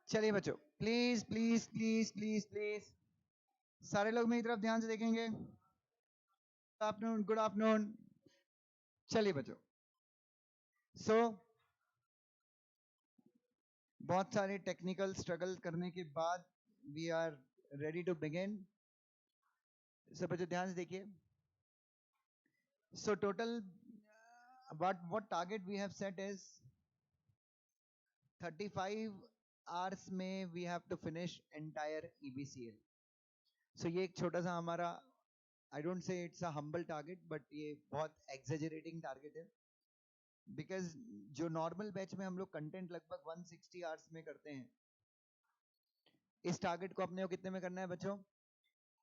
चलिए बच्चों, please please please please please सारे लोग मेरी तरफ ध्यान से देखेंगे। Afternoon, good afternoon. चलिए बच्चों, सो बहुत सारे टेक्निकल स्ट्रगल करने के बाद we are ready to begin. सब बच्चों ध्यान से देखिए। So total what target we have set is 35 hours में we have to finish entire EBCL. So ये एक छोटा सा हमारा, I don't say it's a humble target, but ये बहुत exaggerating target है, because जो normal batch में हम लोग content लगभग 160 hours में करते हैं, इस target को अपने को कितने में करना है बच्चों?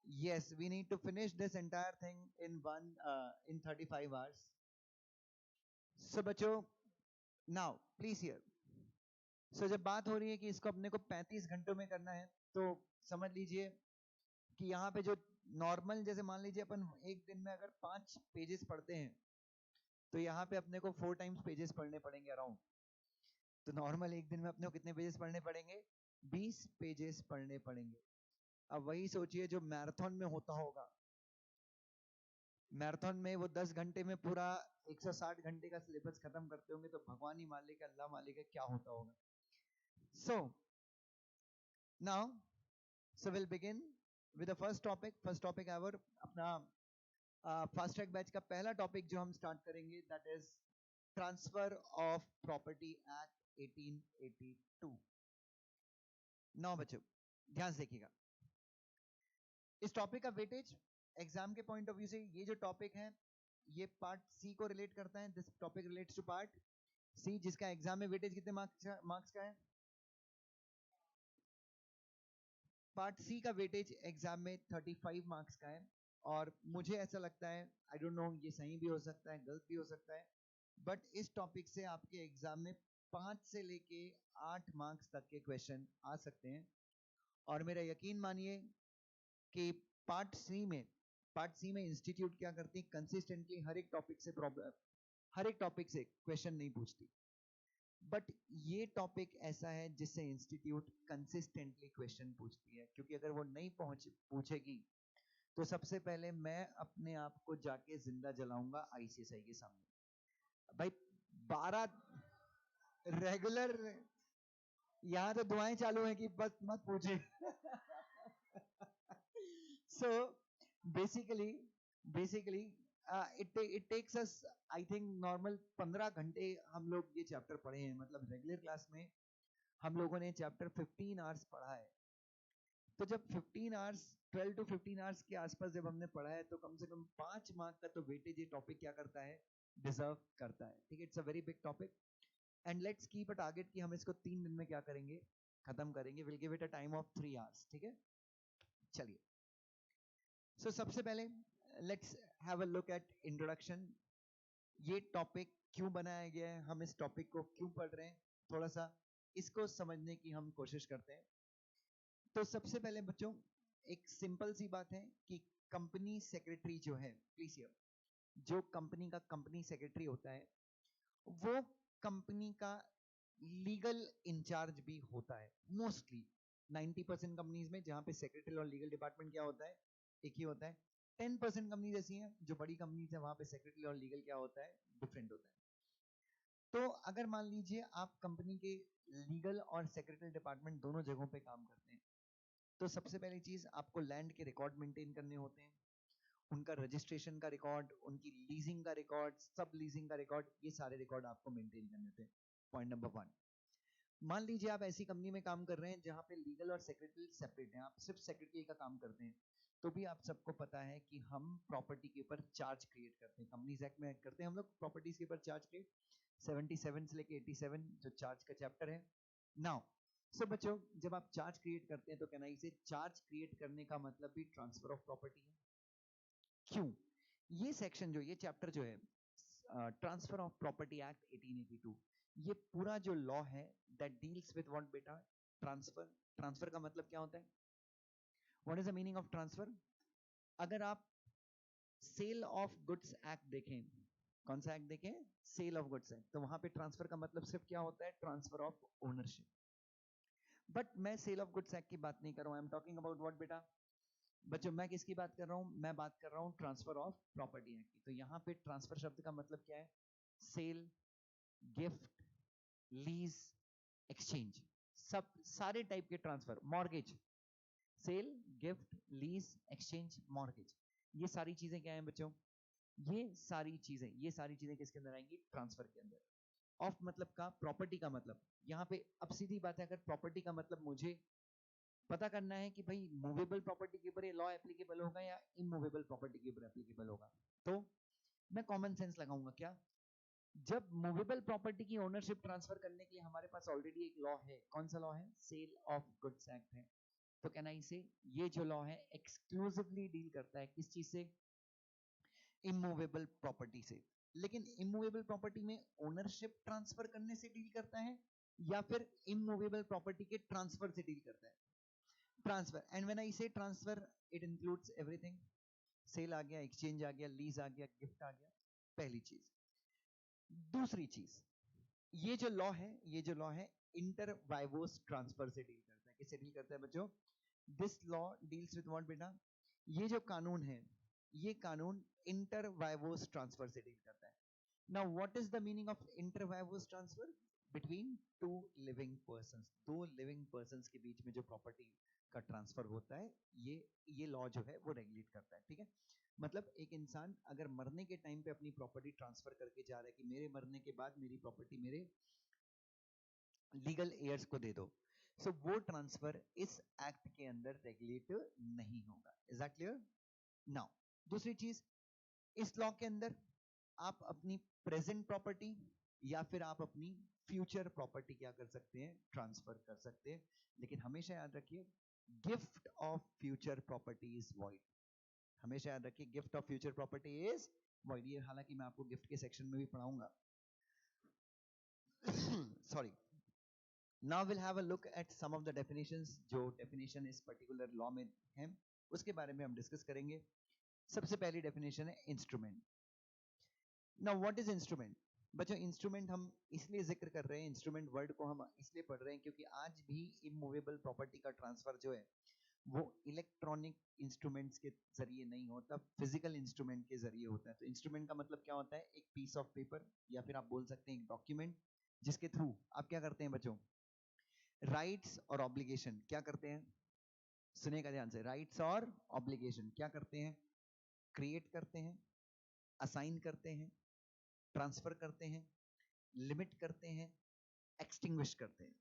Yes, we need to finish this entire thing in 35 hours. So बच्चों, now please hear. So जब बात हो रही है कि इसको अपने को 35 घंटों में करना है, तो समझ लीजिए कि यहाँ पे जो नॉर्मल, जैसे मान लीजिए अपन एक दिन में अगर 5 पेजेस पढ़ते हैं, तो यहाँ पे अपने को 4 टाइम्स पेजेस पढ़ने पड़ेंगे अराउंड। तो नॉर्मल एक दिन में अपने को कितने पेजेस पढ़ने पड़ेंगे? 20 पेजेस पढ़ने पड़ेंगे। अब वही सोचिए जो मैराथन में होता होगा, मैराथन में वो 10 घंटे में पूरा 160 घंटे का सिलेबस खत्म करते होंगे, तो भगवान ही मालिक, अल्लाह मालिक है, क्या होता होगा। So now, so we'll begin with the first topic ever, अपना फास्ट ट्रैक बैच का पहला टॉपिक जो हम स्टार्ट करेंगे, that is transfer of property act 1882। नौ बच्चों ध्यान से देखिएगा। इस टॉपिक का वेटेज एग्जाम के पॉइंट ऑफ व्यू से, ये जो टॉपिक है ये पार्ट सी को रिलेट करता है। This topic relates to part C, जिसका एग्जाम में वेटेज कितने मार्क्स का है? पार्ट सी का वेटेज एग्जाम में 35 मार्क्स का है। और मुझे ऐसा लगता है, आई डोंट नो, ये सही भी हो सकता है, गलत भी हो सकता है, बट इस टॉपिक से आपके एग्जाम में 5 से लेके 8 मार्क्स तक के क्वेश्चन आ सकते हैं। और मेरा यकीन मानिए कि पार्ट सी में इंस्टीट्यूट क्या करती है, कंसिस्टेंटली हर एक टॉपिक से क्वेश्चन नहीं पूछती, बट ये टॉपिक ऐसा है जिससे इंस्टीट्यूट कंसिस्टेंटली क्वेश्चन पूछती है। क्योंकि अगर वो नहीं पूछेगी तो सबसे पहले मैं अपने आप को जाके जिंदा जलाऊंगा आईसीएसआई के सामने। भाई 12 रेगुलर, यहाँ तो दुआएं चालू हैं कि बस मत पूछे। So basically it takes us, I think, normal 15 घंटे हम लोग ये चैप्टर पढ़े हैं। मतलब रेगुलर क्लास में हम लोगों ने चैप्टर 15 आवर्स पढ़ा है। तो जब 15 आवर्स, 12 to 15 आवर्स के आसपास जब हमने पढ़ा है, तो कम से कम 5 मार्क का तो वेटेज ये टॉपिक क्या करता है, डिजर्व करता है। ठीक है, it's a very big topic and let's keep a target कि हम इसको 3 दिन में क्या करेंगे, खत्म करेंगे। Will give it a time of 3 hours. ठीक है, चलिए। सो सबसे पहले let's have a look eight introduction. ये टॉपिक क्यों बनाया गया है, हम इस टॉपिक को क्यों पढ़ रहे हैं, थोड़ा सा इसको समझने की हम कोशिश करते हैं। तो सबसे पहले बच्चों एक सिंपल सी बात है कि कंपनी सेक्रेटरी जो है, प्लीज हियर, जो कंपनी का कंपनी सेक्रेटरी होता है, वो कंपनी का लीगल इंचार्ज भी होता है। मोस्टली 90% कंपनीज में जहां पे सेक्रेटरी और लीगल डिपार्टमेंट क्या होता है, एक ही होता है। 10% कंपनीज ऐसी हैं जो बड़ी कंपनीज है, वहां पे सेक्रेटरी और लीगल क्या होता है, डिफरेंट होता है। तो अगर मान लीजिए आप कंपनी के लीगल और सेक्रेटरी डिपार्टमेंट दोनों जगहों पे काम करते हैं, तो सबसे पहली चीज आपको लैंड के रिकॉर्ड मेंटेन करने होते हैं, उनका रजिस्ट्रेशन का रिकॉर्ड, उनकी लीजिंग का रिकॉर्ड, सब लीजिंग का रिकॉर्ड, ये सारे रिकॉर्ड आपको मेंटेन करने होते हैं। Point number 1। मान लीजिए आप ऐसी कंपनी में काम कर रहे हैं जहां पे लीगल और सेक्रेटरी सेपरेट हैं, आप सिर्फ सेक्रेटरी का काम करते हैं, तो भी आप सबको पता है कि हम प्रॉपर्टी के ऊपर चार्ज क्रिएट करते हैं। कंपनीज एक्ट में करते हैं हम लोग प्रॉपर्टीज के ऊपर चार्ज क्रिएट, 77 से लेके 87 जो चार्ज का चैप्टर है। नाउ सो बच्चों, जब आप चार्ज क्रिएट करते हैं तो कहना इसे चार्ज क्रिएट करने का मतलब भी ट्रांसफर ऑफ प्रॉपर्टी है। क्यों? ये सेक्शन जो, ये चैप्टर जो है, ट्रांसफर ऑफ प्रॉपर्टी एक्ट 1882, ये पूरा जो लॉ है दैट डील्स विद व्हाट बेटा, ट्रांसफर। ट्रांसफर का मतलब क्या होता है, what is the meaning of transfer? अगर आप सेल ऑफ गुड्स एक्ट देखें, कौन सा एक्ट देखें, सेल ऑफ गुड्स एक्ट, तो वहां पे ट्रांसफर का मतलब सिर्फ क्या होता है, ट्रांसफर ऑफ ओनरशिप। बट मैं सेल ऑफ गुड्स एक्ट की बात नहीं कर रहा हूं, I am talking about what बेटा बच्चों, मैं किसकी बात कर रहा हूं, मैं बात कर रहा हूं ट्रांसफर ऑफ प्रॉपर्टी एक्ट की। तो यहां पे ट्रांसफर शब्द का मतलब क्या है, सेल, गिफ्ट, लीज, एक्सचेंज, सब सारे टाइप के transfer, mortgage, sale, gift, lease, exchange, mortgage, ये सारी चीजें क्या हैं बच्चों, ये सारी चीजें किसके अंदर आएंगी, ट्रांसफर के अंदर। ऑफ मतलब का, प्रॉपर्टी का मतलब, यहाँ पे अब सीधी बात है, अगर प्रॉपर्टी का मतलब मुझे पता करना है कि भाई मूवेबल प्रॉपर्टी के ऊपर ये लॉ एप्लीकेबल होगा या इमूवेबल प्रॉपर्टी के ऊपर एप्लीकेबल होगा, तो मैं कॉमन सेंस लगाऊंगा क्या, जब मूवेबल प्रॉपर्टी की ओनरशिप ट्रांसफर करने के लिए हमारे पास ऑलरेडी एक लॉ है, कौन सा लॉ है, सेल ऑफ गुड्स एक्ट है, तो कैन आई से ये जो लॉ है एक्सक्लूसिवली डील करता है किस चीज से, इमूवेबल प्रॉपर्टी से। लेकिन इमूवेबल प्रॉपर्टी में ओनरशिप ट्रांसफर करने से डील करता है या फिर इमूवेबल प्रॉपर्टी के ट्रांसफर से डील करता है, transfer. And when I say transfer it includes everything, sale आ गया, एक्सचेंज आ गया, लीज आ गया, गिफ्ट आ गया, पहली चीज। दूसरी चीज, ये जो लॉ है इंटर वाइवोस ट्रांसफर से डील करता है, किससे डील करता है बच्चों, this law deals with what बेटा, ये जो कानून है, ये कानून इंटर वाइवोस ट्रांसफर से डील करता है। Now what is the meaning of inter vivos transfer, between two living persons, दो लिविंग पर्संस के बीच में जो प्रॉपर्टी का ट्रांसफर होता है, ये लॉ जो है वो रेगुलेट करता है, ठीक है। मतलब एक इंसान अगर मरने के टाइम पे अपनी प्रॉपर्टी ट्रांसफर करके जा रहा है कि मेरे मरने के बाद मेरी प्रॉपर्टी मेरे लीगल एयर्स को दे दो, सो वो ट्रांसफर इस एक्ट के अंदर रेगुलेट नहीं होगा। Is that clear? नाउ दूसरी चीज, इस लॉ के अंदर आप अपनी प्रेजेंट प्रॉपर्टी या फिर आप अपनी फ्यूचर प्रॉपर्टी क्या कर सकते हैं, ट्रांसफर कर सकते हैं। लेकिन हमेशा याद रखिए, gift of future property is void. हमेशा याद रखिए, gift of future property is void. ये हालांकि मैं आपको गिफ्ट के सेक्शन में भी पढ़ाऊंगा। Sorry. Now will have a look at some of the definitions, जो डेफिनेशन इस पर्टिकुलर लॉ में है उसके बारे में हम डिस्कस करेंगे। सबसे पहली डेफिनेशन है instrument. Now what is instrument बच्चों, इंस्ट्रूमेंट हम इसलिए जिक्र कर रहे हैं, इंस्ट्रूमेंट वर्ड को हम इसलिए पढ़ रहे हैं क्योंकि आज भी इमूवेबल प्रॉपर्टी का ट्रांसफर जो है वो इलेक्ट्रॉनिक इंस्ट्रूमेंट्स के जरिए नहीं होता, फिजिकल इंस्ट्रूमेंट के जरिए होता है। तो इंस्ट्रूमेंट का मतलब क्या होता है, एक पीस ऑफ पेपर या फिर आप बोल सकते हैं एक डॉक्यूमेंट, जिसके थ्रू आप क्या करते हैं बच्चों, राइट्स और ऑब्लिगेशन क्या करते हैं, सुनिएगा ध्यान से, राइट्स और ऑब्लिगेशन क्या करते हैं, क्रिएट करते हैं, असाइन करते हैं, ट्रांसफर करते हैं, लिमिट करते हैं, एक्सटिंग्विश करते हैं।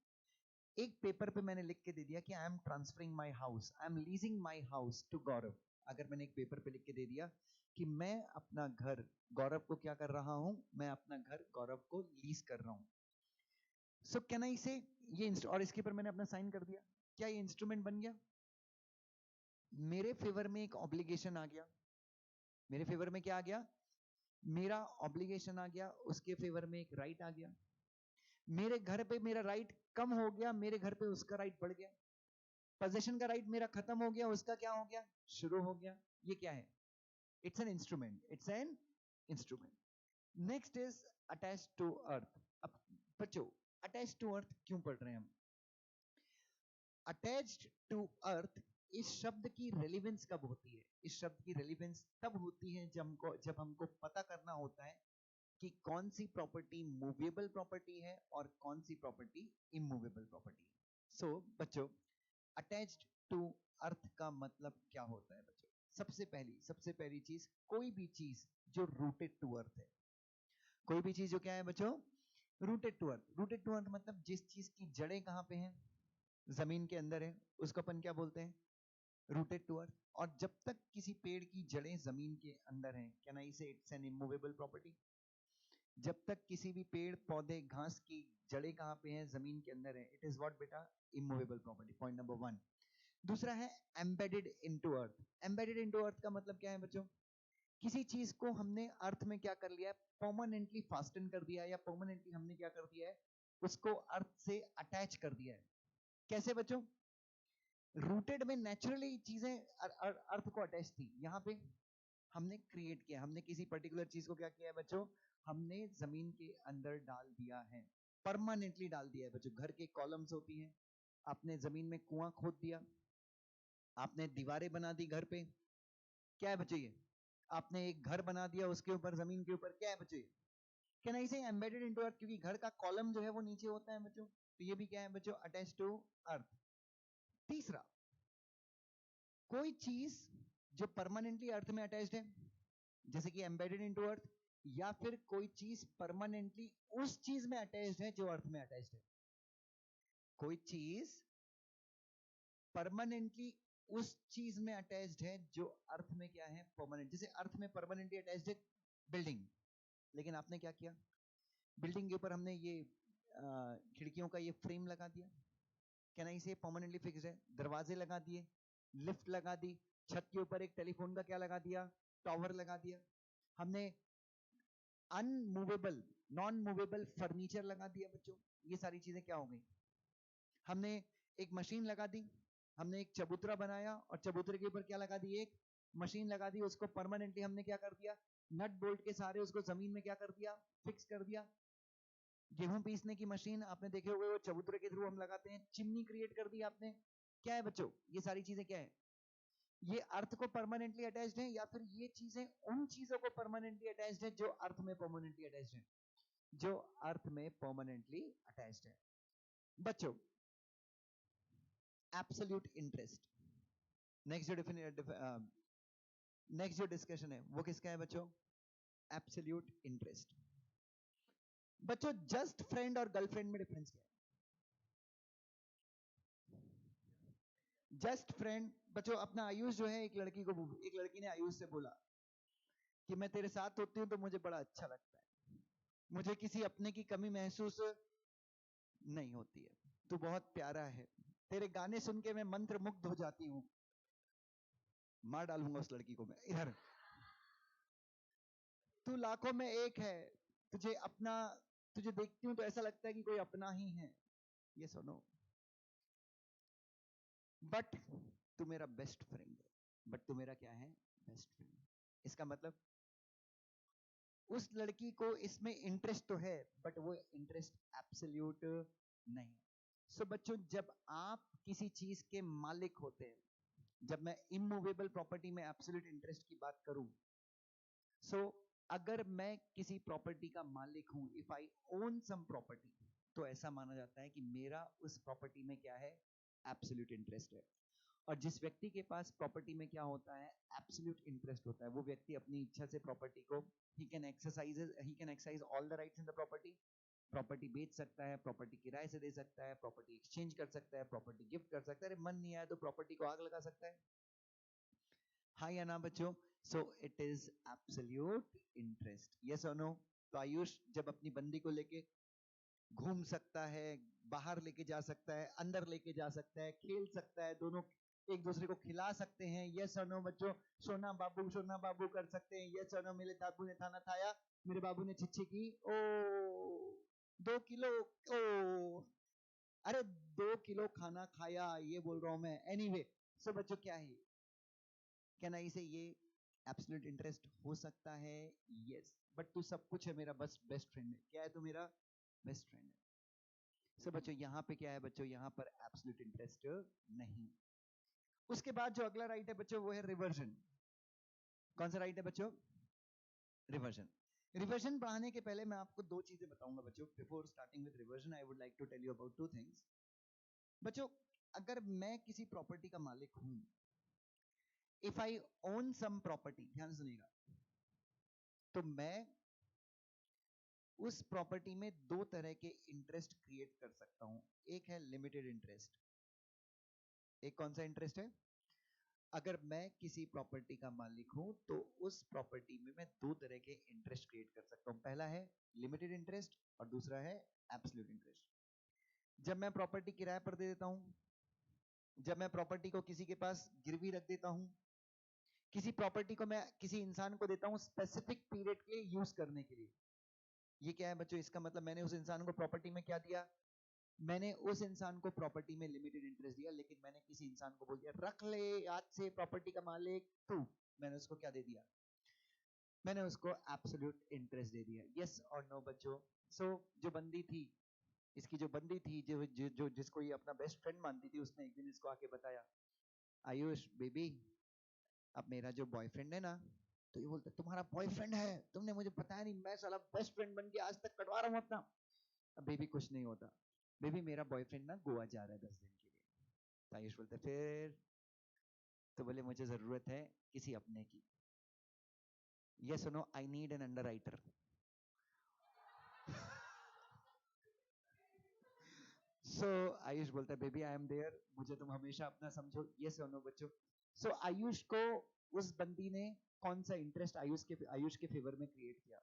एक पेपर पे मैंने लिख के दे दिया कि I am transferring my house, I am leasing my house to Gaurav. अगर मैंने एक पेपर पे लिख के दे दिया कि मैं अपना घर गौरव को क्या कर रहा हूं, मैं अपना घर गौरव को लीज कर रहा हूं, सो कैन आई से ये और इसके ऊपर मैंने अपना साइन कर दिया, क्या ये इंस्ट्रूमेंट बन गया? मेरे फेवर में एक ऑब्लिगेशन आ गया, मेरे फेवर में क्या आ गया, मेरा ऑब्लिगेशन आ गया, उसके फेवर में एक राइट आ गया। मेरे घर पे मेरा राइट कम हो गया, मेरे घर पे उसका राइट बढ़ गया। पोजीशन का राइट मेरा खत्म हो गया, उसका क्या हो गया, शुरू हो गया। ये क्या है? It's an instrument, it's an instrument. Next is attach to earth. अब बच्चों, अटैच टू अर्थ क्यों पढ़ रहे हैं हम? अटैच्ड टू अर्थ, इस शब्द की रेलिवेंस कब होती है? इस शब्द की रेलिवेंस तब होती है जब हमको पता करना होता है कि कौन सी प्रॉपर्टी मूवेबल प्रॉपर्टी है और कौन सी प्रॉपर्टी इमूवेबल प्रॉपर्टी है। सो बच्चों, अटैच्ड टू अर्थ का मतलब क्या होता है बच्चों? सबसे पहली चीज, कोई भी चीज जो रूटेड टू अर्थ है, कोई भी चीज जो क्या है बच्चों, rooted to earth. Rooted to earth मतलब जिस चीज की जड़ें कहां पे हैं, जमीन के अंदर है, उसको अपन क्या बोलते हैं, रूटेड टू अर्थ। और जब तक किसी पेड़ की जड़ें जमीन के अंदर हैं, कैन आई से इट्स एन इमूवेबल प्रॉपर्टी। जब तक किसी भी पेड़ पौधे घास की जड़ें कहां पे हैं, जमीन के अंदर है, इट इज व्हाट बेटा, इमूवेबल प्रॉपर्टी। Point number 1। दूसरा है एम्बेडेड इनटू अर्थ। एम्बेडेड इनटू अर्थ का मतलब क्या है बच्चों? किसी चीज को हमने अर्थ में क्या कर लिया है, परमानेंटली फास्टन कर दिया है, या परमानेंटली हमने क्या कर दिया है, उसको अर्थ से अटैच कर दिया है। कैसे बच्चों? रूटेड में नेचुरली चीजें अर्थ को अटैच थी, यहां पे हमने क्रिएट किया, हमने किसी पर्टिकुलर चीज को क्या किया है बच्चों, हमने जमीन के अंदर डाल दिया है, परमानेंटली डाल दिया है बच्चों। घर के कॉलम्स होती हैं, आपने जमीन में कुआं खोद दिया, आपने दीवारें बना दी घर पे, क्या है बच्चों ये? आपने एक घर बना दिया उसके ऊपर, जमीन के ऊपर, क्या है बच्चों ये? कैन आई से एम्बेडेड इनटू अर्थ, क्योंकि घर का कॉलम जो है वो नीचे होता है बच्चों, तो ये भी क्या है बच्चों? Attach to earth. तीसरा, कोई चीज जो परमानेंटली अर्थ में अटैच्ड है, जैसे कि एम्बेडेड इनटू अर्थ, या फिर कोई चीज परमानेंटली उस चीज में अटैच्ड है जो अर्थ में अटैच्ड है। कोई चीज परमानेंटली उस चीज में अटैच्ड है जो अर्थ में क्या है? परमानेंट। जैसे अर्थ में परमानेंटली अटैच्ड है बिल्डिंग, लेकिन आपने क्या किया? बिल्डिंग के ऊपर हमने ये खिड़कियों का ये फ्रेम लगा दिया, क्या नहीं से परमानेंटली फिक्स्ड है। दरवाजे लगा दिए, लिफ्ट लगा दी, छत के ऊपर एक टेलीफोन का क्या लगा दिया? टावर लगा दिया। हमने अनमूवेबल, नॉन मूवेबल फर्नीचर लगा दिया बच्चों। ये सारी चीजें क्या हो गई? हमने एक मशीन लगा दी, हमने एक चबूतरा बनाया और चबूतरे के ऊपर क्या लगा दी? एक मशीन लगा दी। उसको परमानेंटली हमने क्या कर दिया? नट बोल्ट के सारे उसको जमीन में क्या कर दिया? फिक्स कर दिया। गेहूं पीसने की मशीन आपने देखे हुए वो चबूतरे के थ्रू हम लगाते हैं, चिमनी क्रिएट कर दी आपने। क्या है बच्चों? ये सारी चीजें क्या है? ये अर्थ को परमानेंटली अटैच्ड है, या फिर ये चीजें उन चीजों को परमानेंटली अटैच्ड है जो अर्थ में परमानेंटली अटैच्ड है? जो अर्थ में परमानेंटली अटैच्ड है। बच्चों, एब्सोल्यूट इंटरेस्ट, नेक्स्ट जो डिस्कशन है वो किसका है बच्चों? Absolute interest. बच्चों, जस्ट फ्रेंड और गर्लफ्रेंड में डिफरेंस क्या है? जस्ट फ्रेंड बच्चों, अपना आयुष जो है, एक लड़की ने आयुष से बोला कि मैं तेरे साथ होती हूं तो मुझे बड़ा अच्छा लगता है, मुझे किसी अपने की कमी महसूस नहीं होती है, तू बहुत प्यारा है, तेरे गाने सुन के मैं मंत्र मुग्ध हो जाती हूँ। मार डालूंगा उस लड़की को मैं इधर। तू लाखों में एक है, तुझे अपना, तुझे देखती हूं तो ऐसा लगता है कि कोई अपना ही है। ये सुनो, बट तू मेरा बेस्ट फ्रेंड है। बट तू मेरा क्या है? Best friend. इसका मतलब उस लड़की को इसमें इंटरेस्ट तो है, बट वो इंटरेस्ट एब्सोल्यूट नहीं। सो बच्चों, जब आप किसी चीज के मालिक होते हैं, जब मैं इमूवेबल प्रॉपर्टी में एब्सोल्यूट इंटरेस्ट की बात करूं, सो अगर मैं किसी प्रॉपर्टी का मालिक हूं, if I own some property, तो ऐसा माना जाता है कि मेरा उस प्रॉपर्टी में क्या है? एब्सोल्यूट इंटरेस्ट है। और जिस व्यक्ति के पास प्रॉपर्टी में क्या होता है? एब्सोल्यूट इंटरेस्ट होता है, वो व्यक्ति अपनी इच्छा से प्रॉपर्टी को he can exercise all the rights in the property. Property बेच सकता है, प्रॉपर्टी किराए से दे सकता है, प्रॉपर्टी एक्सचेंज कर सकता है, प्रॉपर्टी गिफ्ट कर सकता है, मन नहीं आया तो प्रॉपर्टी को आग लगा सकता है। हाँ या ना बच्चों? So it is absolute interest. Yes और नो? तो आयुष जब अपनी बंदी को लेके घूम सकता है, बाहर लेके जा सकता है, अंदर लेके जा सकता है, खेल सकता है, दोनों एक दूसरे को खिला सकते हैं। यस और नो बच्चों? सोना बाबू कर सकते हैं। यस और नो? मेरे बाबू ने खाना खाया, मेरे बाबू ने छिच्छी की, ओ 2 किलो, ओ अरे 2 किलो खाना खाया, ये बोल रहा हूं मैं। एनीवे, सो बच्चों क्या है? कैन आई से ये एब्सोल्यूट इंटरेस्ट हो सकता है? यस, बट तू सब कुछ है मेरा, बस बेस्ट फ्रेंड है। क्या है? तू मेरा बेस्ट फ्रेंड है। सो बच्चों यहाँ पे क्या है बच्चों? यहाँ पर एब्सोल्यूट इंटरेस्ट नहीं। उसके बाद जो अगला राइट है बच्चों वो है रिवर्जन। कौन सा राइट है बच्चों? रिवर्जन। रिवर्जन पढ़ाने के पहले मैं आपको दो चीजें बताऊंगा बच्चों। Before starting with reversion I would like to tell you about two things. बच्चों, अगर मैं किसी प्रॉपर्टी का मालिक हूं, if I own some property, ध्यान सुनिएगा, तो मैं उस प्रॉपर्टी में दो तरह के इंटरेस्ट क्रिएट कर सकता हूं। एक है लिमिटेड इंटरेस्ट। एक कौन सा इंटरेस्ट है? अगर मैं किसी प्रॉपर्टी का मालिक हूं तो उस प्रॉपर्टी में मैं दो तरह के इंटरेस्ट क्रिएट कर सकता हूं। पहला है लिमिटेड इंटरेस्ट और दूसरा है एब्सोल्यूट इंटरेस्ट। जब मैं प्रॉपर्टी किराए पर दे देता हूं, जब मैं प्रॉपर्टी को किसी के पास गिरवी रख देता हूं, किसी प्रॉपर्टी को मैं किसी इंसान को देता हूं स्पेसिफिक पीरियड के लिए यूज करने के लिए, ये क्या है बच्चों? इसका मतलब मैंने उस इंसान को प्रॉपर्टी में क्या दिया? मैंने उस इंसान को प्रॉपर्टी में लिमिटेड इंटरेस्ट दिया, लेकिन मैंने किसी इंसान को बोल दिया रख ले, आज से प्रॉपर्टी का मालिक तू। मैंने उसको क्या दे दिया? मैंने उसको एब्सोल्यूट इंटरेस्ट दे दिया। यस और नो बच्चों? सो जो बंदी थी इसकी जो बंदी थी, जो जिसको ये अपना बेस्ट फ्रेंड मानती थी, उसने एक दिन इसको आके बताया, आयुष बेबी, अब मेरा जो बॉयफ्रेंड है ना, तो ये बोलता तुम्हारा बॉयफ्रेंड है, तुमने मुझे बताया नहीं, मैं साला बेस्ट फ्रेंड बन के आज तक कटवा रहा हूँ अपना। अब बेबी कुछ नहीं होता, बेबी मेरा बॉयफ्रेंड ना गोवा जा रहा है 10 दिन के लिए। तो आयुष बोलते फिर, तो बोले मुझे जरूरत है किसी अपने की, ये सुनो, I need an underwriter. So Ayush बोलता है बेबी आई एम देयर, मुझे तुम हमेशा अपना समझो, ये सुनो बच्चों। सो आयुष को उस बंदी ने कौन सा इंटरेस्ट आयुष के फेवर में क्रिएट किया?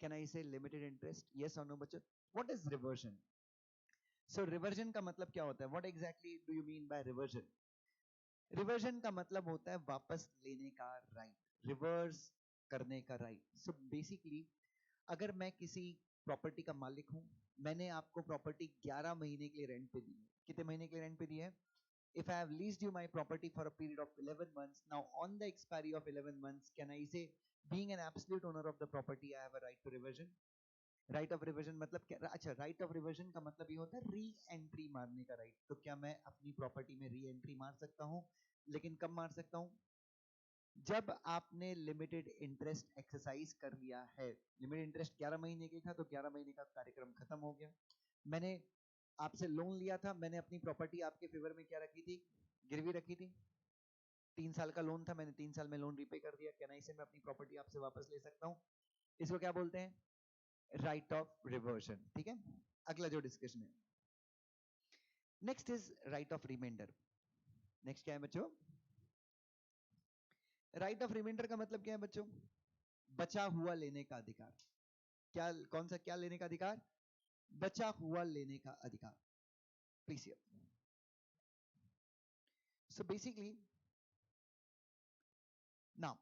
कैन आई से लिमिटेड इंटरेस्ट? यस और नो बच्चों? What is reversion? So reversion का मतलब क्या होता है? What exactly do you mean by reversion? Reversion का मतलब होता है वापस लेने का राइट, रिवर्स करने का राइट। सो बेसिकली अगर मैं किसी प्रॉपर्टी का मालिक हूं, मैंने आपको प्रॉपर्टी 11 महीने के लिए रेंट पे दी है। कितने महीने के लिए रेंट पे दी है? If I have leased you my property for a period of 11 months, now on the expiry of 11 months, can I say, being an absolute owner of the property, I have a right to reversion? Right of reversion मतलब क्या? अच्छा, right of reversion का मतलब ये होता है re entry मारने का राइट। तो क्या मैं अपनी प्रॉपर्टी में री एंट्री मार सकता हूं? लेकिन कब मार सकता हूं? जब आपने लिमिटेड इंटरेस्ट एक्सरसाइज कर लिया है। लिमिटेड इंटरेस्ट 11 महीने के था, तो 11 महीने का कार्यक्रम खत्म हो गया। मैंने आपसे लोन लिया था, मैंने अपनी प्रॉपर्टी आपके फेवर में क्या रखी थी? गिरवी रखी थी। 3 साल का लोन था, मैंने 3 साल में लोन रीपे कर दिया। कैन आई से मैं अपनी प्रॉपर्टी आपसे वापस ले सकता हूं? इसको क्या बोलते हैं? Right of reversion. ठीक है, अगला जो डिस्कशन है, next is right of reminder. Next क्या है बच्चों? राइट ऑफ रिमाइंडर का मतलब क्या है बच्चों? बचा हुआ लेने का अधिकार। क्या, कौन सा क्या लेने का अधिकार? बचा हुआ लेने का अधिकार। प्लीज, सो बेसिकली नाउ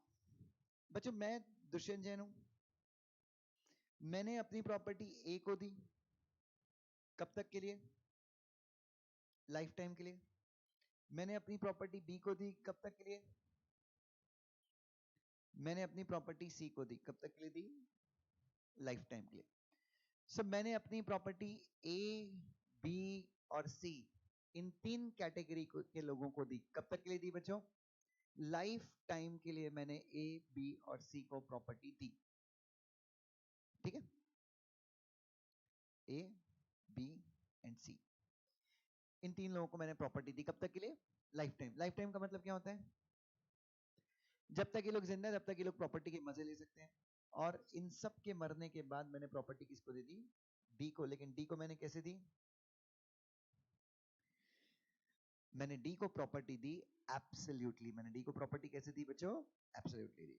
बच्चों, मैं दुष्यंत जैन हूं, मैंने अपनी प्रॉपर्टी ए को दी, कब तक के लिए? लाइफ टाइम के लिए। मैंने अपनी प्रॉपर्टी बी को दी, कब तक के लिए? मैंने अपनी प्रॉपर्टी सी को दी, कब तक के लिए दी? लाइफ टाइम के लिए। सो मैंने अपनी प्रॉपर्टी ए, बी और सी, इन 3 कैटेगरी के लोगों को दी, कब तक के लिए दी बच्चों? लाइफ टाइम के लिए मैंने ए, बी और सी को प्रॉपर्टी दी। ठीक है, ए, बी एंड सी, इन 3 लोगों को मैंने प्रॉपर्टी दी, कब तक के लिए? Life time. लाइफ टाइम का मतलब क्या होता है? जब तक ये लोग जिंदा है तब तक ये लोग प्रॉपर्टी के मजे ले सकते हैं। और इन सब के मरने के बाद मैंने प्रॉपर्टी किसको दे दी? डी को। लेकिन डी को मैंने कैसे दी? मैंने डी को प्रॉपर्टी दी एब्सोल्युटली। मैंने डी को प्रॉपर्टी कैसे दी बच्चों? एब्सोल्युटली दी।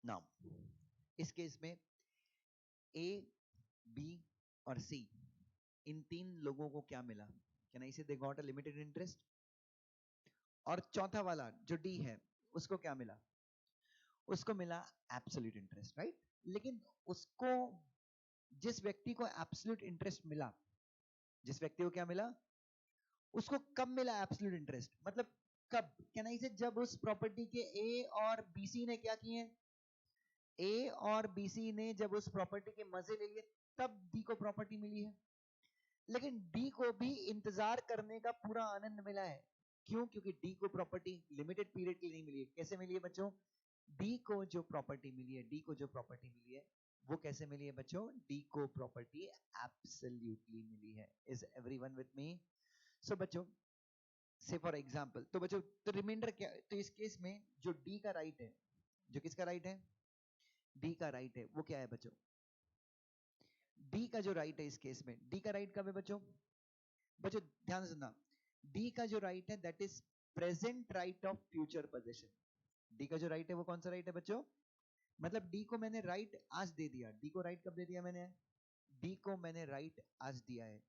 नाउ इस केस में ए, बी और सी, इन 3 लोगों को क्या मिला? कैन आई से they got a limited interest. और चौथा वाला जो डी है, उसको क्या मिला? उसको मिला एब्सोल्यूट इंटरेस्ट, राइट? लेकिन उसको, जिस व्यक्ति को एब्सोल्यूट इंटरेस्ट मिला, जिस व्यक्ति को क्या मिला? उसको कब मिला एब्सोल्यूट इंटरेस्ट? मतलब कब? कैन आई से, जब उस प्रॉपर्टी के ए और बीसी ने क्या किए? ए और बीसी ने जब उस प्रॉपर्टी के मजे ले लिए, तब डी को प्रॉपर्टी मिली है। लेकिन डी को भी इंतजार करने का पूरा आनंद मिला है। क्यों? क्योंकि डी को प्रॉपर्टी लिमिटेड पीरियड के लिए नहीं मिली है। कैसे मिली है बच्चों? डी को जो प्रॉपर्टी मिली है, डी को जो प्रॉपर्टी मिली है, वो कैसे मिली है बच्चों? डी को प्रॉपर्टी एब्सोल्युटली मिली है। Is everyone with me? So बच्चों, से फॉर एग्जांपल, तो बच्चों, तो रिमाइंडर क्या? तो इस केस में जो डी का राइट है, जो किसका राइट है? डी का राइट है, वो क्या है बच्चों? डी का जो राइट है इस केस में, डी का राइट कब है बच्चों? बच्चों ध्यान से सुनना, डी का जो राइट है that is present right of future position. D का जो राइट है वो कौन सा राइट है बच्चों? मतलब डी को मैंने राइट आज दे दिया। डी को राइट कब दे दिया मैंने? डी को मैंने राइट आज दिया है,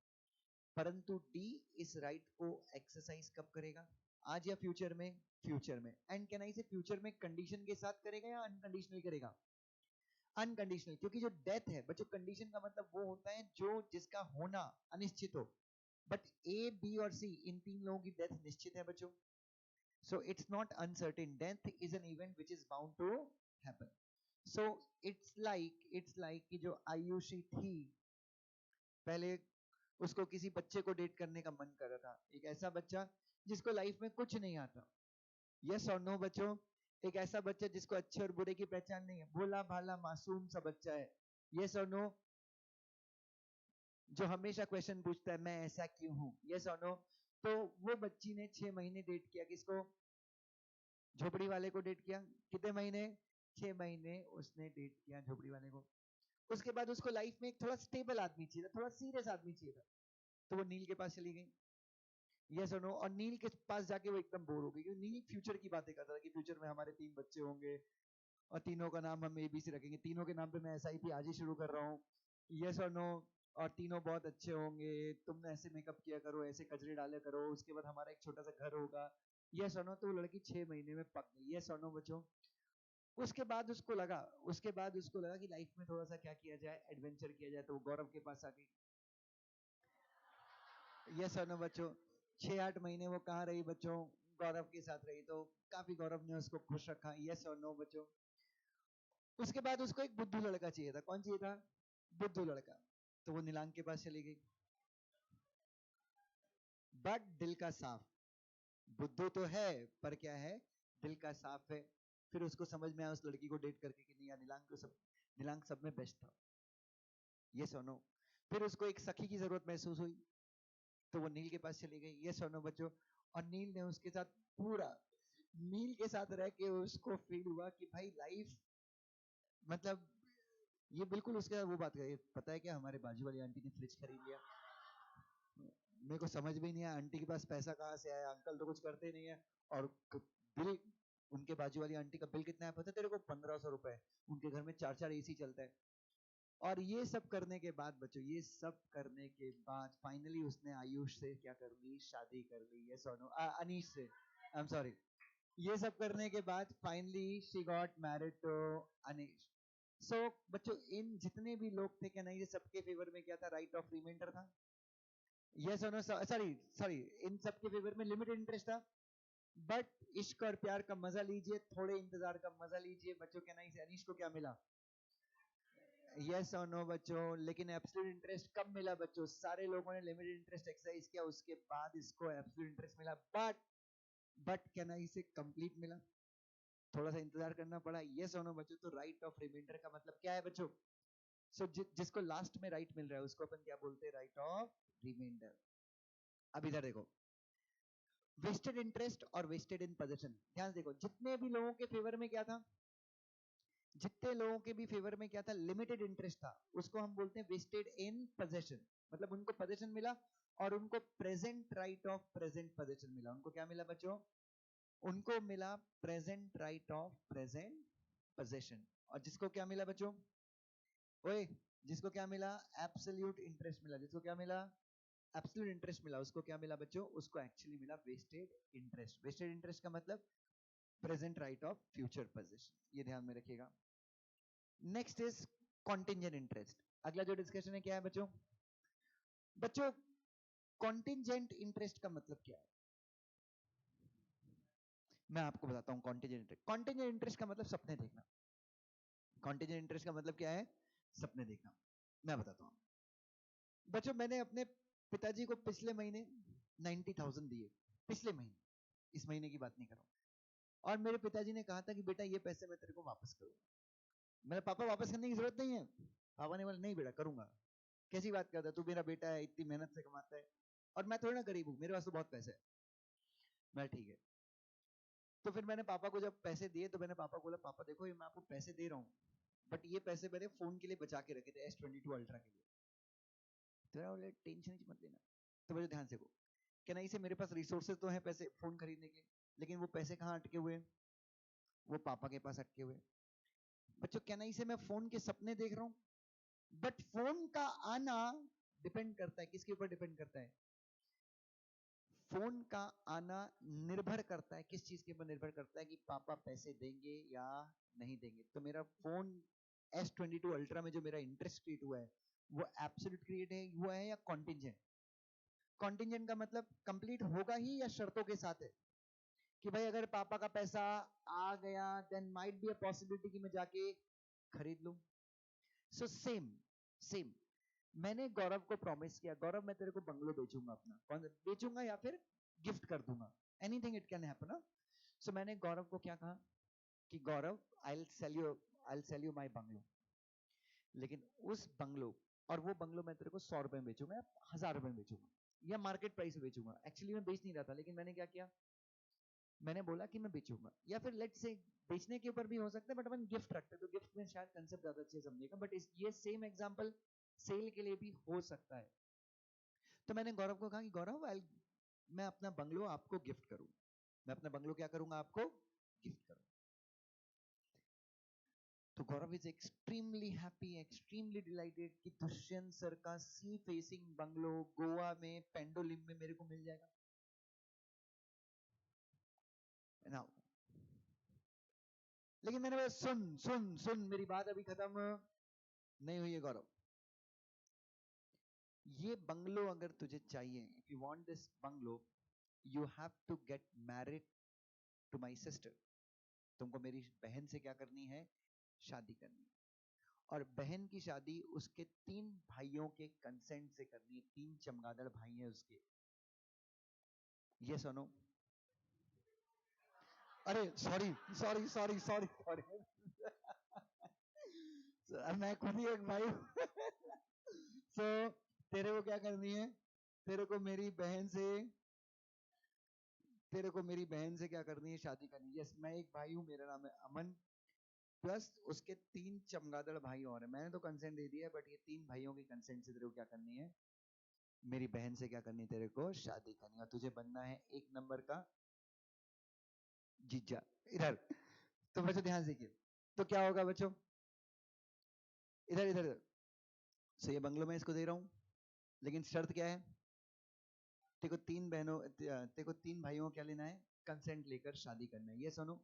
परंतु डी इस राइट को एक्सरसाइज कब करेगा? आज या फ्यूचर में? फ्यूचर में। एंड कैन आई से फ्यूचर में कंडीशन के साथ करेगा या अनकंडीशनल करेगा? अनकंडीशनल। क्योंकि जो डेथ है बच्चों, कंडीशन का मतलब वो होता है जो जिसका होना अनिश्चित हो। बट ए, बी और सी, इन 3 लोगों की डेथ निश्चित है बच्चों। So it's not uncertain, death is an event which is bound to happen. So it's like कि जो आयुषी थी, पहले उसको किसी बच्चे को डेट करने का मन कर रहा था, एक ऐसा बच्चा जिसको लाइफ में कुछ नहीं आता। यस और नो बच्चों? एक ऐसा बच्चा जिसको अच्छे और बुरे की पहचान नहीं है, भोला भाला मासूम सा बच्चा है। यस और नो? जो हमेशा क्वेश्चन पूछता है मैं ऐसा क्यों हूं। यस और नो? तो वो बच्ची ने 6 महीने डेट किया, किसको? झोपड़ी वाले को डेट किया। कितने महीने? 6 महीने उसने डेट किया झोपड़ी वाले को। उसके बाद उसको लाइफ में एक थोड़ा स्टेबल आदमी चाहिए था, थोड़ा सीरियस आदमी चाहिए था, तो वो नील के पास चली गई। यस और नो? और नील के पास जाके वो एकदम बोर हो गई, क्योंकि नील फ्यूचर की बातें करता था कि फ्यूचर में हमारे 3 बच्चे होंगे और तीनों का नाम हम एबीसी रखेंगे, तीनों के नाम पे मैं एसआईपी आज ही शुरू कर रहा हूँ। यस और नो? और तीनों बहुत अच्छे होंगे, तुम ऐसे मेकअप किया करो, ऐसे कजरे डाले करो, उसके बाद हमारा एक छोटा सा घर होगा। यस और नो? तो वो लड़की 6 महीने में पक गई। यस और नो बच्चों? उसके बाद उसको लगा कि लाइफ में थोड़ा सा क्या किया जाए, एडवेंचर किया जाए, तो वो गौरव के पास आ गई। यस और नो बच्चों? 6-8 महीने वो कहाँ रही बच्चों? गौरव के साथ रही, तो काफी गौरव ने उसको खुश रखा। यस और नो बच्चों? उसके बाद उसको एक बुद्धू लड़का चाहिए था। कौन चाहिए था? बुद्धू लड़का। तो वो नीलांग के पास चली गई। बट दिल का साफ, बुद्धू तो है पर क्या है, दिल का साफ है। फिर उसको समझ में आया उस लड़की को डेट करके कि नहीं यार, नीलांग सब में बेस्ट था। यस और नो? फिर उसको एक सखी की जरूरत महसूस हुई, तो वो नील के पास चली गई। यस और नो बच्चों? और नील ने उसके साथ पूरा, नील के साथ रह के उसको फील हुआ कि भाई लाइफ मतलब, ये बिल्कुल उसके वो बात कही, पता है क्या, हमारे बाजू वाली आंटी ने फ्रिज खरीद लिया। मेरे को समझ भी नहीं आया आंटी के पास पैसा कहाँ से आया, अंकल तो कुछ करते नहीं है। और बिल, उनके बाजू वाली आंटी का बिल कितना है पता तेरे को? 1500 रुपए। उनके घर में 4-4 एसी चलता है। और ये सब करने के बाद बच्चों, ये सब करने के बाद फाइनली उसने आयुष से क्या कर ली? शादी कर ली। यस और नो? अनीश से, आई एम सॉरी। ये सब करने के बाद finally she got married to Anish. So बच्चों, इन जितने भी लोग थे क्या नहीं, ये सबके फेवर में क्या था? राइट ऑफ रिमाइंडर था। यस और नो? सॉरी सॉरी, इन सबके फेवर में लिमिटेड इंटरेस्ट था। बट इश्क और प्यार का मजा लीजिए, थोड़े इंतजार का मजा लीजिए बच्चों। क्या नहीं से अनीश को क्या मिला? यस और नो बच्चों? लेकिन एब्सोल्यूट इंटरेस्ट कब मिला बच्चों? सारे लोगों ने लिमिटेड इंटरेस्ट एक्सरसाइज किया, उसके बाद इसको एब्सोल्यूट इंटरेस्ट मिला। बट क्या नहीं से कंप्लीट मिला, थोड़ा सा इंतजार करना पड़ा। यस और नो बच्चों? तो राइट ऑफ रिमाइंडर का मतलब क्या है बच्चों? जिसको लास्ट में राइट मिल रहा है उसको अपन क्या बोलते हैं? Right of reminder. अब इधर देखो, वेस्टेड इंटरेस्ट और वेस्टेड इन पोजीशन। ध्यान देखो, जितने भी लोगों के फेवर में क्या था, जितने लोगों के भी फेवर में क्या था? लिमिटेड इंटरेस्ट था, उसको हम बोलते हैं वेस्टेड इन पोजीशन। मतलब उनको पोजीशन मिला और उनको present right of present position मिला। उनको क्या मिला बच्चों? उनको मिला present right of present position. और जिसको क्या मिला बच्चों? ओए, जिसको क्या मिला? एब्सोल्यूट इंटरेस्ट मिला। जिसको क्या मिला? एब्सोल्यूट इंटरेस्ट मिला। उसको क्या मिला बच्चों? उसको एक्चुअली मिला वेस्टेड इंटरेस्ट। वेस्टेड इंटरेस्ट का मतलब present right of future position, ये ध्यान में रखिएगा। Next is contingent interest. अगला जो डिस्कशन है क्या है बच्चों? बच्चों, कॉन्टिंजेंट इंटरेस्ट का मतलब क्या है? मैं आपको बताता हूं। कॉन्टिंजेंट इंटरेस्ट का मतलब सपने देखना। कॉन्टिंजेंट इंटरेस्ट का मतलब क्या है? सपने देखना। मैं बताता हूं बच्चों, मैंने अपने पिताजी को पिछले महीने 90,000 दिए, पिछले महीने, इस महीने की बात नहीं कर रहा हूं। और मेरे पिताजी ने कहा था कि बेटा ये पैसे मैं तेरे को वापस करूंगा। मेरे पापा वापस करने की जरूरत नहीं है। पापा ने बोला नहीं बेटा करूंगा। कैसी बात करता है तू, मेरा बेटा है, इतनी मेहनत से कमाता है, और मैं थोड़ा ना गरीब हूँ, मेरे पास तो बहुत पैसे है। मैं ठीक है। तो फिर मैंने पापा को जब पैसे दिए तो मैंने पापा को बोला पापा देखो ये मैं आपको पैसे दे रहा हूँ, बट ये पैसे मैंने फोन के लिए बचा के रखे थे, S22 अल्ट्रा के लिए। तो बोले टेंशन ही मत लेना। तो मुझे ध्यान से को क्या नहीं से मेरे पास रिसोर्सेज तो हैं पैसे फोन खरीदने के, लेकिन वो पैसे कहाँ अटके हुए? वो पापा के पास अटके हुए। बच्चों, क्या नहीं से मैं फोन के सपने देख रहा हूँ, बट फोन का आना डिपेंड करता है किसके ऊपर? डिपेंड करता है, फोन का आना निर्भर करता है किस चीज के ऊपर? निर्भर करता है कि पापा पैसे देंगे या नहीं देंगे। तो मेरा फोन S22 अल्ट्रा में जो मेरा इंटरेस्ट क्रिएट हुआ है वो एब्सोल्यूट क्रिएट है हुआ है या कॉन्टिंजेंट? कॉन्टिंजेंट का मतलब कंप्लीट होगा ही या शर्तों के साथ है, कि भाई अगर पापा का पैसा आ गया then might be a possibility कि मैं जाके खरीद लूं। सो सेम सेम मैंने गौरव को प्रॉमिस किया, गौरव मैं तेरे को बंगलो बेचूंगा, अपना कौन बेचूंगा या फिर गिफ्ट कर दूंगा, anything it can happen. So मैंने गौरव को क्या कहा कि Gaurav I will sell you my bungalow, लेकिन उस बंगलो, और वो बंगलो मैं तेरे को 100 रुपए में बेचूंगा या 1000 रुपए में बेचूंगा या मार्केट प्राइस में बेचूंगा। एक्चुअली मैं बेच नहीं रहा था, लेकिन मैंने क्या किया, मैंने बोला कि मैं बेचूंगा, या फिर लेट से बेचने के ऊपर भी हो सकता है, बट अपन गिफ्ट रखते हैं तो गिफ्ट में शायद कंसेप्ट ज्यादा अच्छे समझेगा, बट ये सेम एग्जांपल सेल के लिए भी हो सकता है। तो मैंने गौरव को कहा कि गौरव मैं अपना बंगलो आपको गिफ्ट करूं, मैं अपना बंगलो क्या करूंगा, आपको गिफ्ट करूंगा। तो Gaurav is extremely happy, extremely delighted कि दुष्यंत सर का सी फेसिंग बंगलो गोवा में पेंडोलिम में मेरे को मिल जाएगा ना। लेकिन मैंने बोला सुन सुन सुन, मेरी बात अभी खत्म नहीं हुई है गौरव। ये बंगलो अगर तुझे चाहिए, if you want this bungalow, you have to get married to my sister. तुमको मेरी बहन से क्या करनी है, शादी करनी है, और बहन की शादी उसके 3 भाइयों के कंसेंट से करनी है, 3 चमगादड़ भाई हैं उसके। ये सुनो, अरे sorry sorry sorry sorry sorry मैं खुद ही एक भाई सो तेरे को क्या करनी है, तेरे को मेरी बहन से तेरे को मेरी बहन से क्या करनी है, शादी करनी है। यस, मैं एक भाई हूँ, मेरा नाम है अमन, प्लस उसके 3 चमगादड़ भाई और हैं। मैंने तो कंसेंट दे दिया है, बट ये 3 भाइयों की कंसेंट से तेरे को क्या करनी है, मेरी बहन से क्या करनी है, तेरे को शादी करनी है, और तुझे बनना है 1 नंबर का जीजा। इधर तो बच्चों ध्यान से देखिए, तो क्या होगा बच्चों, इधर इधर इधर। सो ये बंगलो मैं इसको दे रहा हूँ, लेकिन शर्त क्या है, तेरे को 3 बहनों, तेरे को 3 भाइयों को क्या लेना है, कंसेंट लेकर शादी करना है। ये सुनो,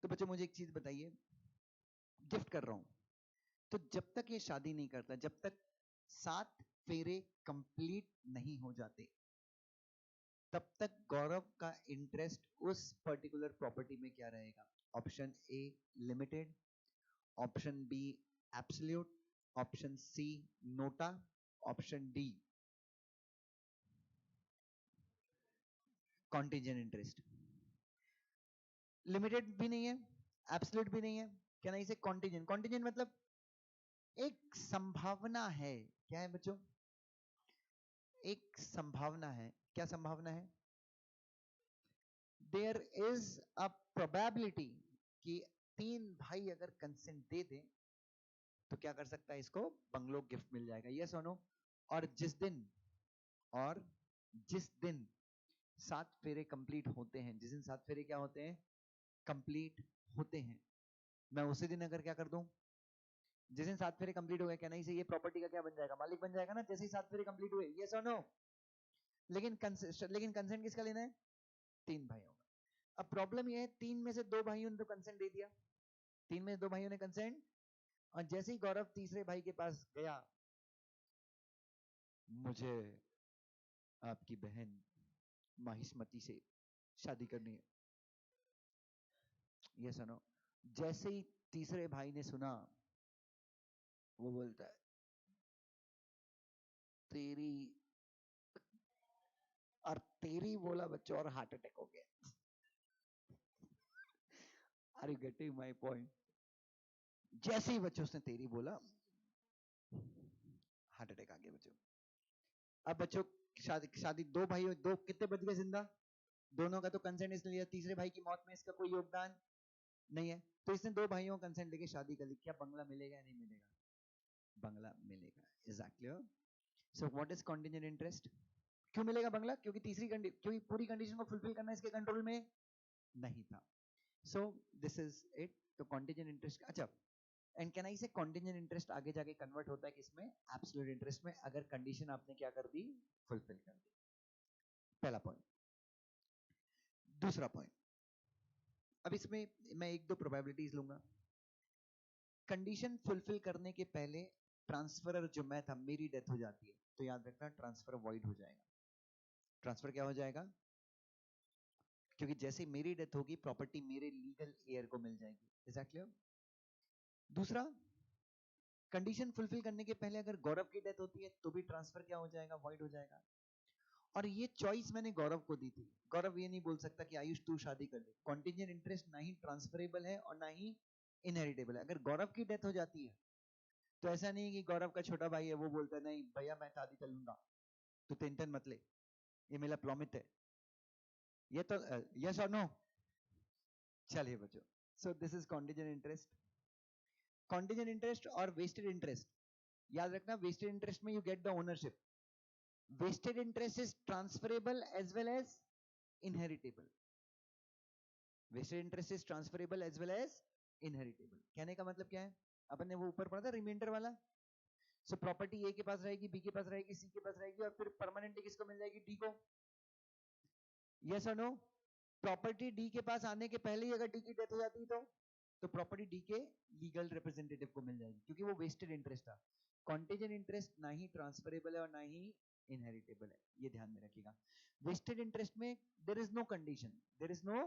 तो बच्चों मुझे एक चीज बताइए, गिफ्ट कर रहा हूं, तो जब तक ये शादी नहीं करता, जब तक 7 फेरे कंप्लीट नहीं हो जाते, तब तक गौरव का इंटरेस्ट उस पर्टिकुलर प्रॉपर्टी में क्या रहेगा, option A limited, option B absolute, option C nota, option D contingent interest. Limited भी नहीं है, एब्सोल्यूट भी नहीं है, क्या नहीं से कॉन्टिजेंट। कॉन्टिजेंट मतलब एक संभावना है, क्या है बच्चों, एक संभावना है। क्या संभावना है, देयर इज अ प्रोबेबिलिटी कि 3 भाई अगर कंसेंट दे दें तो क्या कर सकता है, इसको बंगलो गिफ्ट मिल जाएगा। यस और नो। और और जिस दिन 7 फेरे कंप्लीट होते हैं, जिस दिन 7 फेरे क्या होते हैं, कंप्लीट होते हैं, मैं उसी दिन अगर क्या कर दूं, जिस दिन 7 फेरे कंप्लीट हो गए, क्या नहीं से ये प्रॉपर्टी का क्या बन जाएगा, मालिक बन जाएगा ना, जैसे ही 7 फेरे कंप्लीट हुए। यस और नो। लेकिन कंसेंट किसका लेना है, 3 भाइयों का। अब प्रॉब्लम ये है, 3 में से 2 भाइयों ने तो कंसेंट दे दिया, 3 में से 2 भाइयों ने कंसेंट, और जैसे ही गौरव तीसरे भाई के पास गया, मुझे आपकी बहन माहिष्मति से शादी करनी है। ये सुनो, जैसे ही तीसरे भाई ने सुना, वो बोलता है तेरी, और तेरी बोला बच्चों, और हार्ट अटैक हो गया। Are you getting my point. जैसे ही बच्चों उसने तेरी बोला, हार्ट अटैक आ गया बच्चों। अब बच्चों शादी शादी, 2 भाई, 2 कितने बच गए जिंदा, दोनों का तो कंसेंट इसने लिया, तीसरे भाई की मौत में इसका कोई योगदान नहीं है, तो इसने 2 भाइयों का कंसेंट लेके शादी कर ली। क्या बंगला मिलेगा या नहीं मिलेगा, बंगला मिलेगा। Exactly. So what is contingent interest, क्यों मिलेगा बंगला, क्योंकि पूरी कंडीशन को फुलफिल करना इसके कंट्रोल में नहीं था। सो दिस इज इट। तो कॉन्टिजेंट इंटरेस्ट, अच्छा, एंड कैन आई से कॉन्टिजेंट इंटरेस्ट आगे जाके कन्वर्ट होता है किसमें, एब्सोल्यूट इंटरेस्ट में, अगर कंडीशन आपने क्या कर दी, फुलफिल कर दी। पहला पॉइंट। दूसरा पॉइंट, अब इसमें मैं 1-2 प्रोबेबिलिटीज लूंगा। कंडीशन फुलफिल करने के पहले ट्रांसफरर जो मैं था, मेरी डेथ हो जाती है, तो याद रखना ट्रांसफर वॉइड हो जाएगा। ट्रांसफर क्या हो जाएगा, क्योंकि जैसे मेरी डेथ होगी, प्रॉपर्टी मेरे लीगल एयर को मिल जाएगी। Is that clear. दूसरा, कंडीशन फुलफिल करने के पहले अगर गौरव की डेथ होती है तो भी ट्रांसफर क्या हो जाएगा, वॉइड हो जाएगा। और ये चॉइस मैंने गौरव को दी थी। गौरव ये नहीं बोल सकता कि आयुष तू शादी कर ले। कॉन्टिजेंट इंटरेस्ट ना ही ट्रांसफरेबल है और ना ही इनहेरिटेबल है। अगर गौरव की डेथ हो जाती है तो ऐसा नहीं है कि गौरव का छोटा भाई है वो बोलता है नहीं भैया मैं शादी कर लूंगा, तू टेंशन मत ले, ये मेरा प्रोमिस है। ये तो यस और नो। चलिए बच्चों, so this is contingent interest. Contingent interest और वेस्टेड इंटरेस्ट, याद रखना वेस्टेड इंटरेस्ट में you get the ownership, vested interest is transferable as well as inheritable. Vested interest is transferable as well as inheritable. कहने का मतलब क्या है, अपन ने वो ऊपर पढ़ा था रिमाइंडर वाला। सो प्रॉपर्टी ए के पास रहेगी, बी के पास रहेगी, सी के पास रहेगी, और फिर परमानेंटली किसको मिल जाएगी, डी को। यस और नो। प्रॉपर्टी डी के पास आने के पहले ही अगर डी की डेथ हो जाती तो प्रॉपर्टी डी के लीगल रिप्रेजेंटेटिव को मिल जाएगी, क्योंकि वो वेस्टेड इंटरेस्ट था। कॉन्टेजेंट इंटरेस्ट ना ही ट्रांसफरेबल है और ना ही इनहेरिटेबल है, ये ध्यान में रखिएगा। वेस्टेड इंटरेस्ट में there is no condition, there is no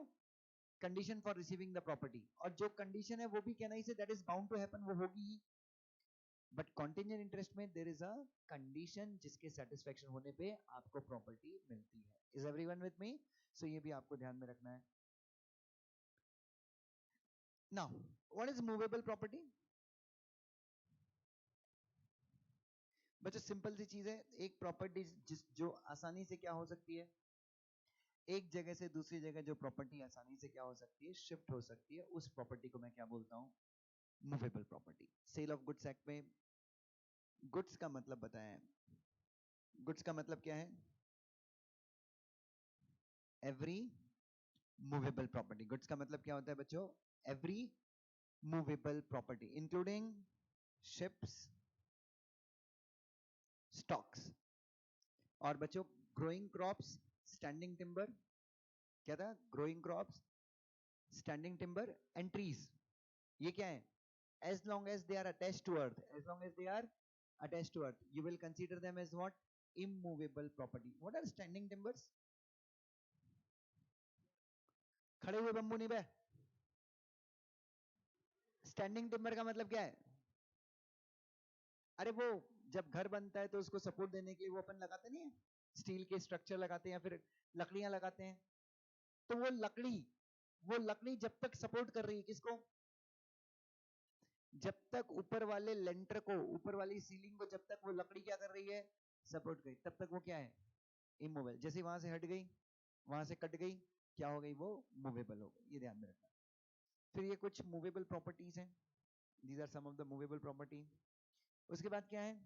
condition for receiving the property, और जो कंडीशन है वो भी कहना ही से that is bound to happen, वो होगी ही। बट कॉन्टिजेंट इंटरेस्ट में देयर इज अ कंडीशन जिसके सेटिस्फेक्शन होने पे आपको प्रॉपर्टी मिलती है। Is everyone with me? So ये भी आपको ध्यान में रखना है। Now what is movable property? बच्चों सिंपल सी चीज है, एक प्रॉपर्टी जिस जो आसानी से क्या हो सकती है, एक जगह से दूसरी जगह जो प्रॉपर्टी आसानी से क्या हो सकती है, शिफ्ट हो सकती है, उस प्रॉपर्टी को मैं क्या बोलता हूं, movable property. Sale of goods act में गुड्स का मतलब बताया है। गुड्स का मतलब क्या है, एवरी मूवेबल प्रॉपर्टी। गुड्स का मतलब क्या होता है बच्चों, every movable property including ships, stocks, और बच्चों ग्रोइंग क्रॉप्स, स्टैंडिंग टिम्बर, क्या था, growing crops, standing timber and trees. ये क्या है, as long as they are attached to earth, as long as they are attached to earth, you will consider them as what, immovable property. What are standing timbers? खड़े हुए bamboo नहीं बे। Standing timber का मतलब क्या है, अरे वो जब घर बनता है तो उसको सपोर्ट देने के लिए वो अपन लगाते नहीं है, स्टील के स्ट्रक्चर लगाते हैं या फिर लकड़ियां लगाते हैं। तो वो लकड़ी जब तक सपोर्ट कर रही है किसको, जब तक ऊपर वाले लेंटर को, ऊपर वाली सीलिंग को जब तक वो लकड़ी क्या कर रही है, सपोर्ट कर, तब तक वो क्या है, इमूवेबल। जैसे वहां से हट गई, वहां से कट गई, क्या हो गई, वो मूवेबल हो गई। ये ध्यान में रखना। फिर ये कुछ मूवेबल प्रॉपर्टीज हैं, these are some of the movable property. उसके बाद क्या है,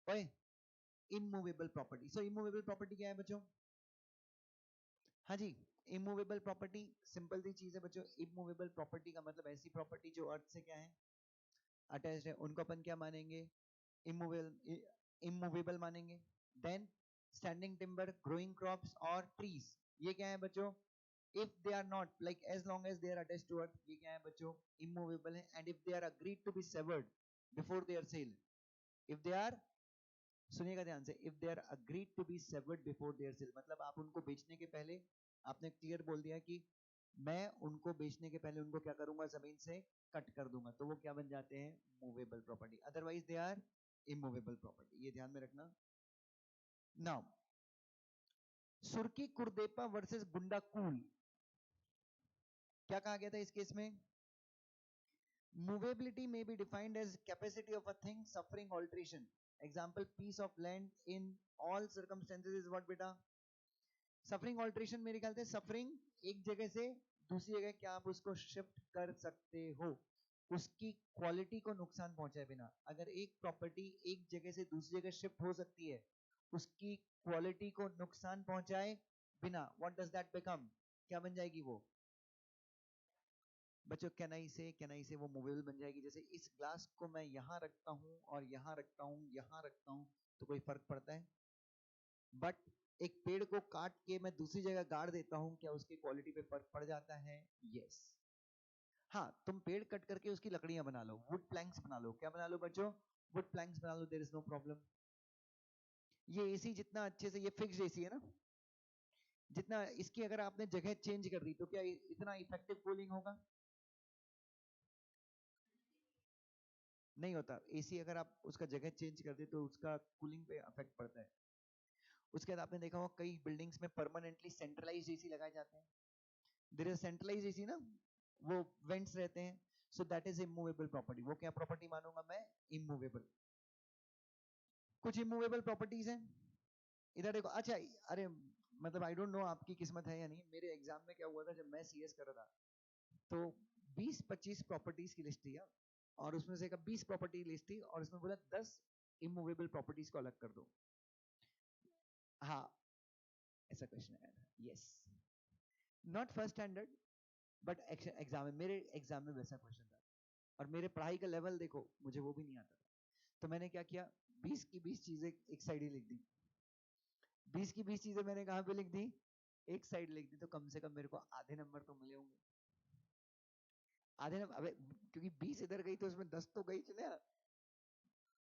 ओए, immovable property. So immovable property क्या है बच्चों, हाँ जी, इमूवेबल प्रॉपर्टी सिंपल सी चीज है बच्चों। इमूवेबल प्रॉपर्टी का मतलब ऐसी प्रॉपर्टी जो अर्थ से क्या है, अटैच्ड है, उनको अपन क्या मानेंगे, इमूवेबल, इमूवेबल मानेंगे। Then standing timber, growing crops और ट्रीज, ये क्या है बच्चों, if they are not, like as long as they are attached to earth, ये क्या है बच्चों, immovable है। and if they are agreed to be severed before their sale, if they are, सुनिएगा ध्यान से, if they are agreed to be severed before their sale, मतलब आप उनको बेचने के पहले आपने क्लियर बोल दिया कि मैं उनको बेचने के पहले उनको क्या करूंगा, जमीन से कट कर दूंगा, तो वो क्या बन जाते हैं, movable property. Otherwise they are immovable property, ये ध्यान में रखना। नाउ सुर्की कुरदेपा वर्सेस गुंडा कूल, क्या कहा गया था इस केस में, movability may be defined as capacity of a thing suffering alteration. Example, piece of land in all circumstances is what beta, suffering alteration। मेरे ख्याल से suffering एक जगह से दूसरी जगह क्या आप उसको शिफ्ट कर सकते हो, उसकी क्वालिटी को नुकसान पहुंचाए बिना। अगर एक प्रॉपर्टी एक जगह से दूसरी जगह शिफ्ट हो सकती है उसकी क्वालिटी को नुकसान पहुंचाए बिना, व्हाट डज दैट बिकम, क्या बन जाएगी वो बच्चों, कैनाई से वो मूवेबल बन जाएगी। जैसे इस ग्लास को मैं यहां रखता हूं और यहां रखता हूं, यहां रखता हूं, तो कोई फर्क पड़ता है, बट एक पेड़ को काट के मैं दूसरी जगह गाड़ देता हूं, क्या उसकी क्वालिटी पे फर्क पड़ जाता है, यस। हाँ, तुम पेड़ कट करके उसकी लकड़ियां बना लो, वुड प्लैंक्स बना लो, क्या बना लो बच्चों, वुड प्लैंक्स बना लो, देयर इज नो प्रॉब्लम। ये एसी जितना अच्छे से, ये फिक्स्ड एसी है ना, जितना इसकी अगर आपने जगह चेंज कर दी तो क्या इतना इफेक्टिव कूलिंग होगा, नहीं होता। एसी अगर आप उसका जगह चेंज कर दे तो उसका कूलिंग पे अफेक्ट पड़ता है। उसके बाद आपने देखा होगा कई बिल्डिंग्स में परमानेंटली सेंट्रलाइज्ड एसी लगाए जाते हैं। देयर इज सेंट्रलाइज्ड एसी ना, वो वेंट्स रहते हैं, so that is immovable property. वो क्या प्रॉपर्टी मानूंगा मैं? इमूवेबल। कुछ इमूवेबल प्रॉपर्टीज हैं इधर देखो। अच्छा, अरे मतलब आई डोंट नो आपकी किस्मत है या नहीं, मेरे एग्जाम में क्या हुआ था जब मैं सीएस कर रहा था, तो 20-25 प्रॉपर्टीज की लिस्ट थी यार, और उसमें से 20 प्रॉपर्टी लिस्ट थी और उसमें बोला 10 इमूवेबल प्रॉपर्टीज को अलग कर दो। हाँ, ऐसा क्वेश्चन आया था। Yes, not first standard but exam में, मेरे एग्जाम में वैसा क्वेश्चन था। और मेरे पढ़ाई का लेवल देखो, मुझे वो भी नहीं आता था। तो मैंने क्या किया, 20 की 20 चीजें एक साइड ही लिख दी। 20 की 20 चीजें मैंने कहां पे लिख दी? एक साइड लिख दी। तो कम से कम मेरे को आधे नंबर तो मिले होंगे। आधे नंबर, अबे क्योंकि 20 इधर गई तो उसमें 10 तो गई ना,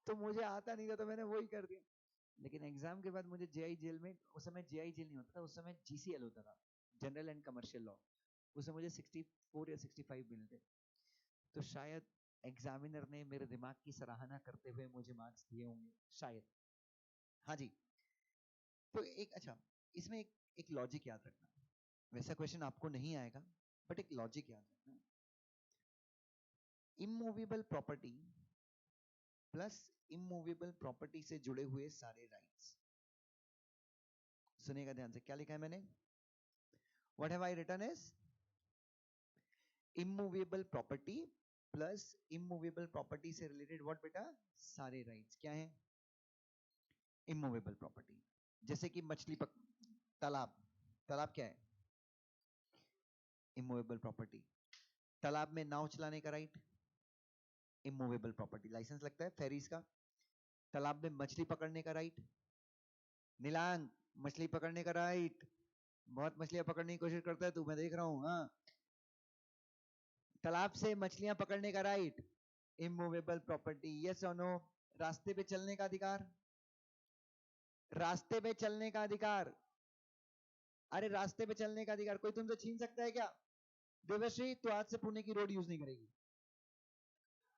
तो मुझे आता नहीं था तो मैंने वही कर दिया। लेकिन एग्जाम के बाद मुझे जेआई जेल में, उस समय जेआई जेल नहीं होता था, उस समय जीसीएल होता था, जनरल एंड कमर्शियल लॉ, उसमें मुझे 64 या 65 मिले थे। तो शायद एग्जामिनर ने मेरे दिमाग की सराहना करते हुए मुझे मार्क्स दिए होंगे शायद। हाँ जी। तो एक, अच्छा, इसमें एक लॉजिक याद रखना, वैसा क्वेश्चन आपको नहीं आएगा बट एक लॉजिक याद रखना। Immovable property plus immovable property से जुड़े हुए सारे राइट्स। सुनिएगा ध्यान से, क्या लिखा है मैंने? What have I written is immovable property plus immovable property से रिलेटेड व्हाट बेटा? सारे राइट्स। क्या है? Immovable property. जैसे कि मछली तालाब, तालाब क्या है? Immovable property. तालाब में नाव चलाने का राइट, इमूवेबल प्रॉपर्टी, लाइसेंस लगता है फेरीज का। तालाब में मछली पकड़ने का राइट, नीलांग, मछली पकड़ने का राइट, बहुत मछलियां पकड़ने की कोशिश करता है तू, मैं देख रहा हूं। हाँ, तालाब से मछलियां पकड़ने का राइट, इमूवेबल प्रॉपर्टी। यस और नो? रास्ते पे चलने का अधिकार, रास्ते पे चलने का अधिकार, अरे रास्ते पे चलने का अधिकार कोई तुमसे छीन सकता है क्या? देवश्री, तू आज से पुणे की रोड यूज नहीं करेगी।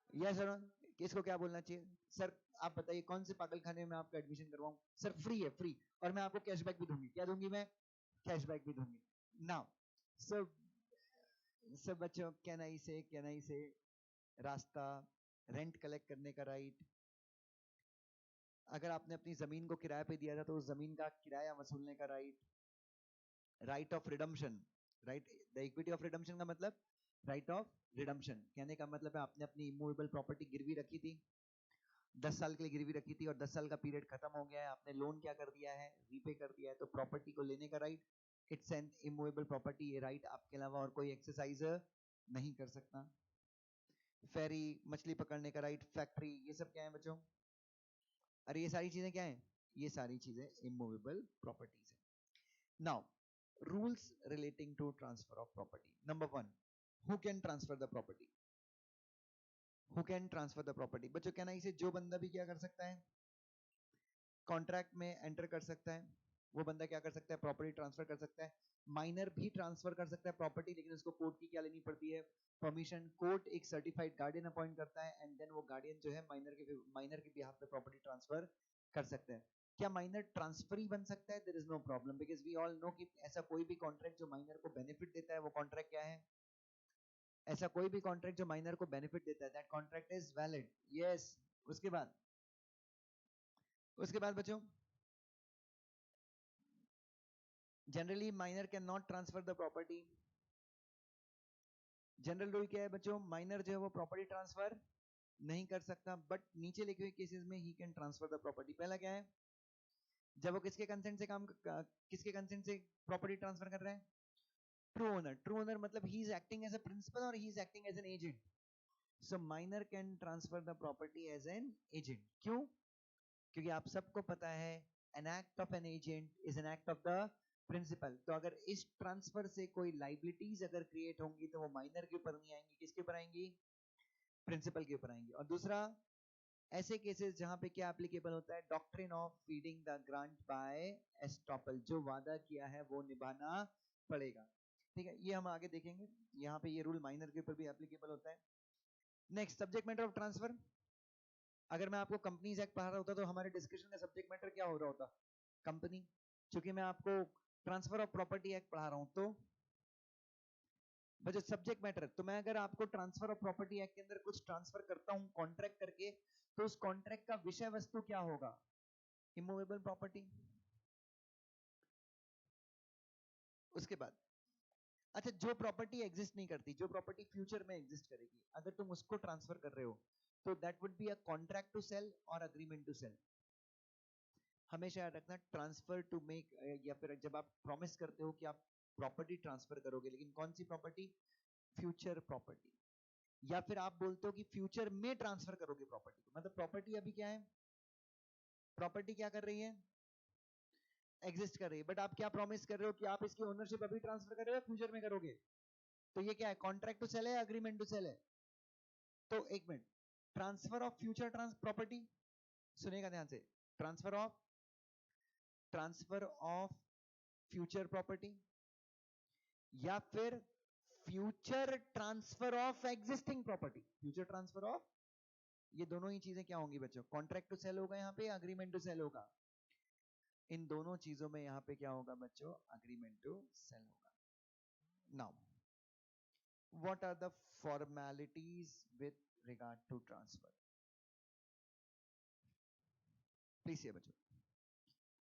यस और नो? किसको क्या बोलना चाहिए? सर आप बताइए कौन से पागल खाने में आपका एडमिशन करवाऊं? सर फ्री है, फ्री, और मैं आपको कैशबैक भी दूंगी। क्या दूंगी मैं? कैशबैक भी दूंगी। नाउ सब सब बच्चों, कैन आई से रास्ता, रेंट कलेक्ट करने का राइट, अगर आपने अपनी जमीन को किराए पे दिया था तो उस जमीन का किराया वसूलने का right, right of redemption, right, the equity of redemption का मतलब राइट ऑफ रिडम्पशन। कहने का मतलब है आपने अपनी इमूवेबल प्रॉपर्टी गिरवी रखी थी, 10 साल के लिए गिरवी रखी थी और 10 साल का पीरियड खत्म हो गया है, आपने लोन क्या कर दिया है? रीपे कर दिया है, तो प्रॉपर्टी को लेने का right, it's an immovable property. ये राइट आपके अलावा और कोई एक्सरसाइज नहीं कर सकता। फेरी, मछली पकड़ने का राइट, फैक्ट्री, ये सब क्या है बच्चों? अरे ये सारी चीजें क्या है? ये सारी चीजें इमूवेबल प्रॉपर्टीज है। Now rules relating to transfer of property. Number 1, who can transfer the property? Who can transfer the property? बच्चों कहना इसे जो बंदा भी क्या कर सकता है? कॉन्ट्रैक्ट में एंटर कर सकता है, वो बंदा क्या कर सकता है? प्रॉपर्टी ट्रांसफर कर सकता है। माइनर भी ट्रांसफर कर सकता है प्रॉपर्टी, लेकिन उसको कोर्ट की क्या लेनी पड़ती है? परमिशन। कोर्ट एक सर्टिफाइड गार्डियन अपॉइंट करता है एंड देन वो गार्डियन जो है माइनर के बिहाफ पे प्रॉपर्टी ट्रांसफर कर सकता है। क्या माइनर ट्रांसफर ही बन सकता है? There is no problem, because we all know कि ऐसा कोई भी कॉन्ट्रैक्ट जो माइनर को बेनिफिट देता है वो कॉन्ट्रैक्ट क्या है? ऐसा कोई भी कॉन्ट्रैक्ट जो माइनर को बेनिफिट देता है that contract is valid. Yes. उसके बाद, उसके बाद बच्चों, generally minor can not transfer the property. General rule क्या है बच्चों? माइनर जो है वो प्रॉपर्टी ट्रांसफर नहीं कर सकता, बट नीचे लिखे हुए केसेस में he can transfer the property. पहला क्या है? जब वो किसके कंसेंट से किसके कंसेंट से प्रॉपर्टी ट्रांसफर कर रहा है? True owner. ट्रू ओनर मतलब he is acting as a principal और he is acting as an agent. So minor can transfer the property as an agent. क्यों? क्योंकि आप सबको पता है an act of an agent is an act of the principal. तो अगर इस ट्रांसफर से कोई लाइबिलिटीज अगर क्रिएट होंगी तो वो माइनर के ऊपर नहीं आएंगी, किसके ऊपर आएंगी? प्रिंसिपल के ऊपर आएंगी। और दूसरा, ऐसे केसेस जहां पे क्या एप्लीकेबल होता है? Doctrine of feeding the grant by estoppel, जो वादा किया है वो निभाना पड़ेगा। ठीक है, ये हम आगे देखेंगे। यहाँ पे ये रूल माइनर के ऊपर भी एप्लीकेबल होता है। Next, subject matter of transfer. अगर मैं आपको कंपनीज एक्ट पढ़ा रहा होता तो हमारे डिस्कशन का सब्जेक्ट मैटर क्या हो रहा होता? कंपनी। क्योंकि मैं आपको ट्रांसफर ऑफ प्रॉपर्टी एक्ट पढ़ा रहा हूं, तो जो सब्जेक्ट मैटर, तो मैं अगर आपको ट्रांसफर ऑफ प्रॉपर्टी एक्ट के अंदर कुछ ट्रांसफर करता हूं कॉन्ट्रैक्ट करके, तो उस कॉन्ट्रैक्ट का विषय वस्तु क्या होगा? Immovable property. उसके बाद अच्छा, जो प्रॉपर्टी एग्जिस्ट नहीं करती, जो प्रॉपर्टी फ्यूचर में एग्जिस्ट करेगी, अगर तुम उसको ट्रांसफर कर रहे हो तो that would be a contract to sale और अग्रीमेंट टू सेल। हमेशा याद रखना, ट्रांसफर टू मेक, या फिर जब आप प्रॉमिस करते हो कि आप प्रॉपर्टी ट्रांसफर करोगे, लेकिन कौन सी प्रॉपर्टी? Future property. या फिर आप बोलते हो कि फ्यूचर में ट्रांसफर करोगे प्रॉपर्टी को, मतलब प्रॉपर्टी अभी क्या है? प्रॉपर्टी क्या कर रही है? एग्जिस्ट कर रही है, बट आप क्या प्रॉमिस कर रहे हो कि आप इसकी ओनरशिप अभी ट्रांसफर कर रहे हो, फ्यूचर में करोगे? तो ये क्या है? कॉन्ट्रैक्ट टू सेल है, अग्रीमेंट टू सेल है? तो एक minute, transfer of future property, सुनेगा ध्यान से, ट्रांसफर ऑफ फ्यूचर प्रॉपर्टी, या फिर future transfer of existing property. Future transfer of, ये दोनों ही चीजें क्या होंगी बच्चों? कॉन्ट्रैक्ट टू सेल होगा यहाँ पे, अग्रीमेंट टू सेल होगा? इन दोनों चीजों में यहाँ पे क्या होगा बच्चों? अग्रीमेंट टू सेल होगा। Now what are the formalities with regard to transfer? Please hear बच्चों,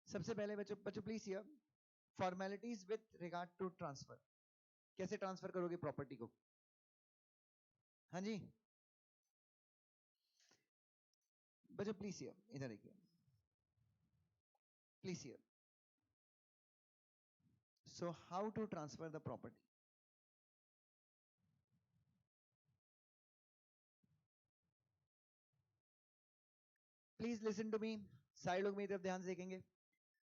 सबसे पहले बच्चों please hear, formalities with regard to transfer. कैसे ट्रांसफर करोगे प्रॉपर्टी को? हाँ जी बच्चों, प्लीज हियर, इधर देखिए, please hear. So how to transfer the property? Please listen to me. सारे लोग मेरी तरफ ध्यान से देखेंगे।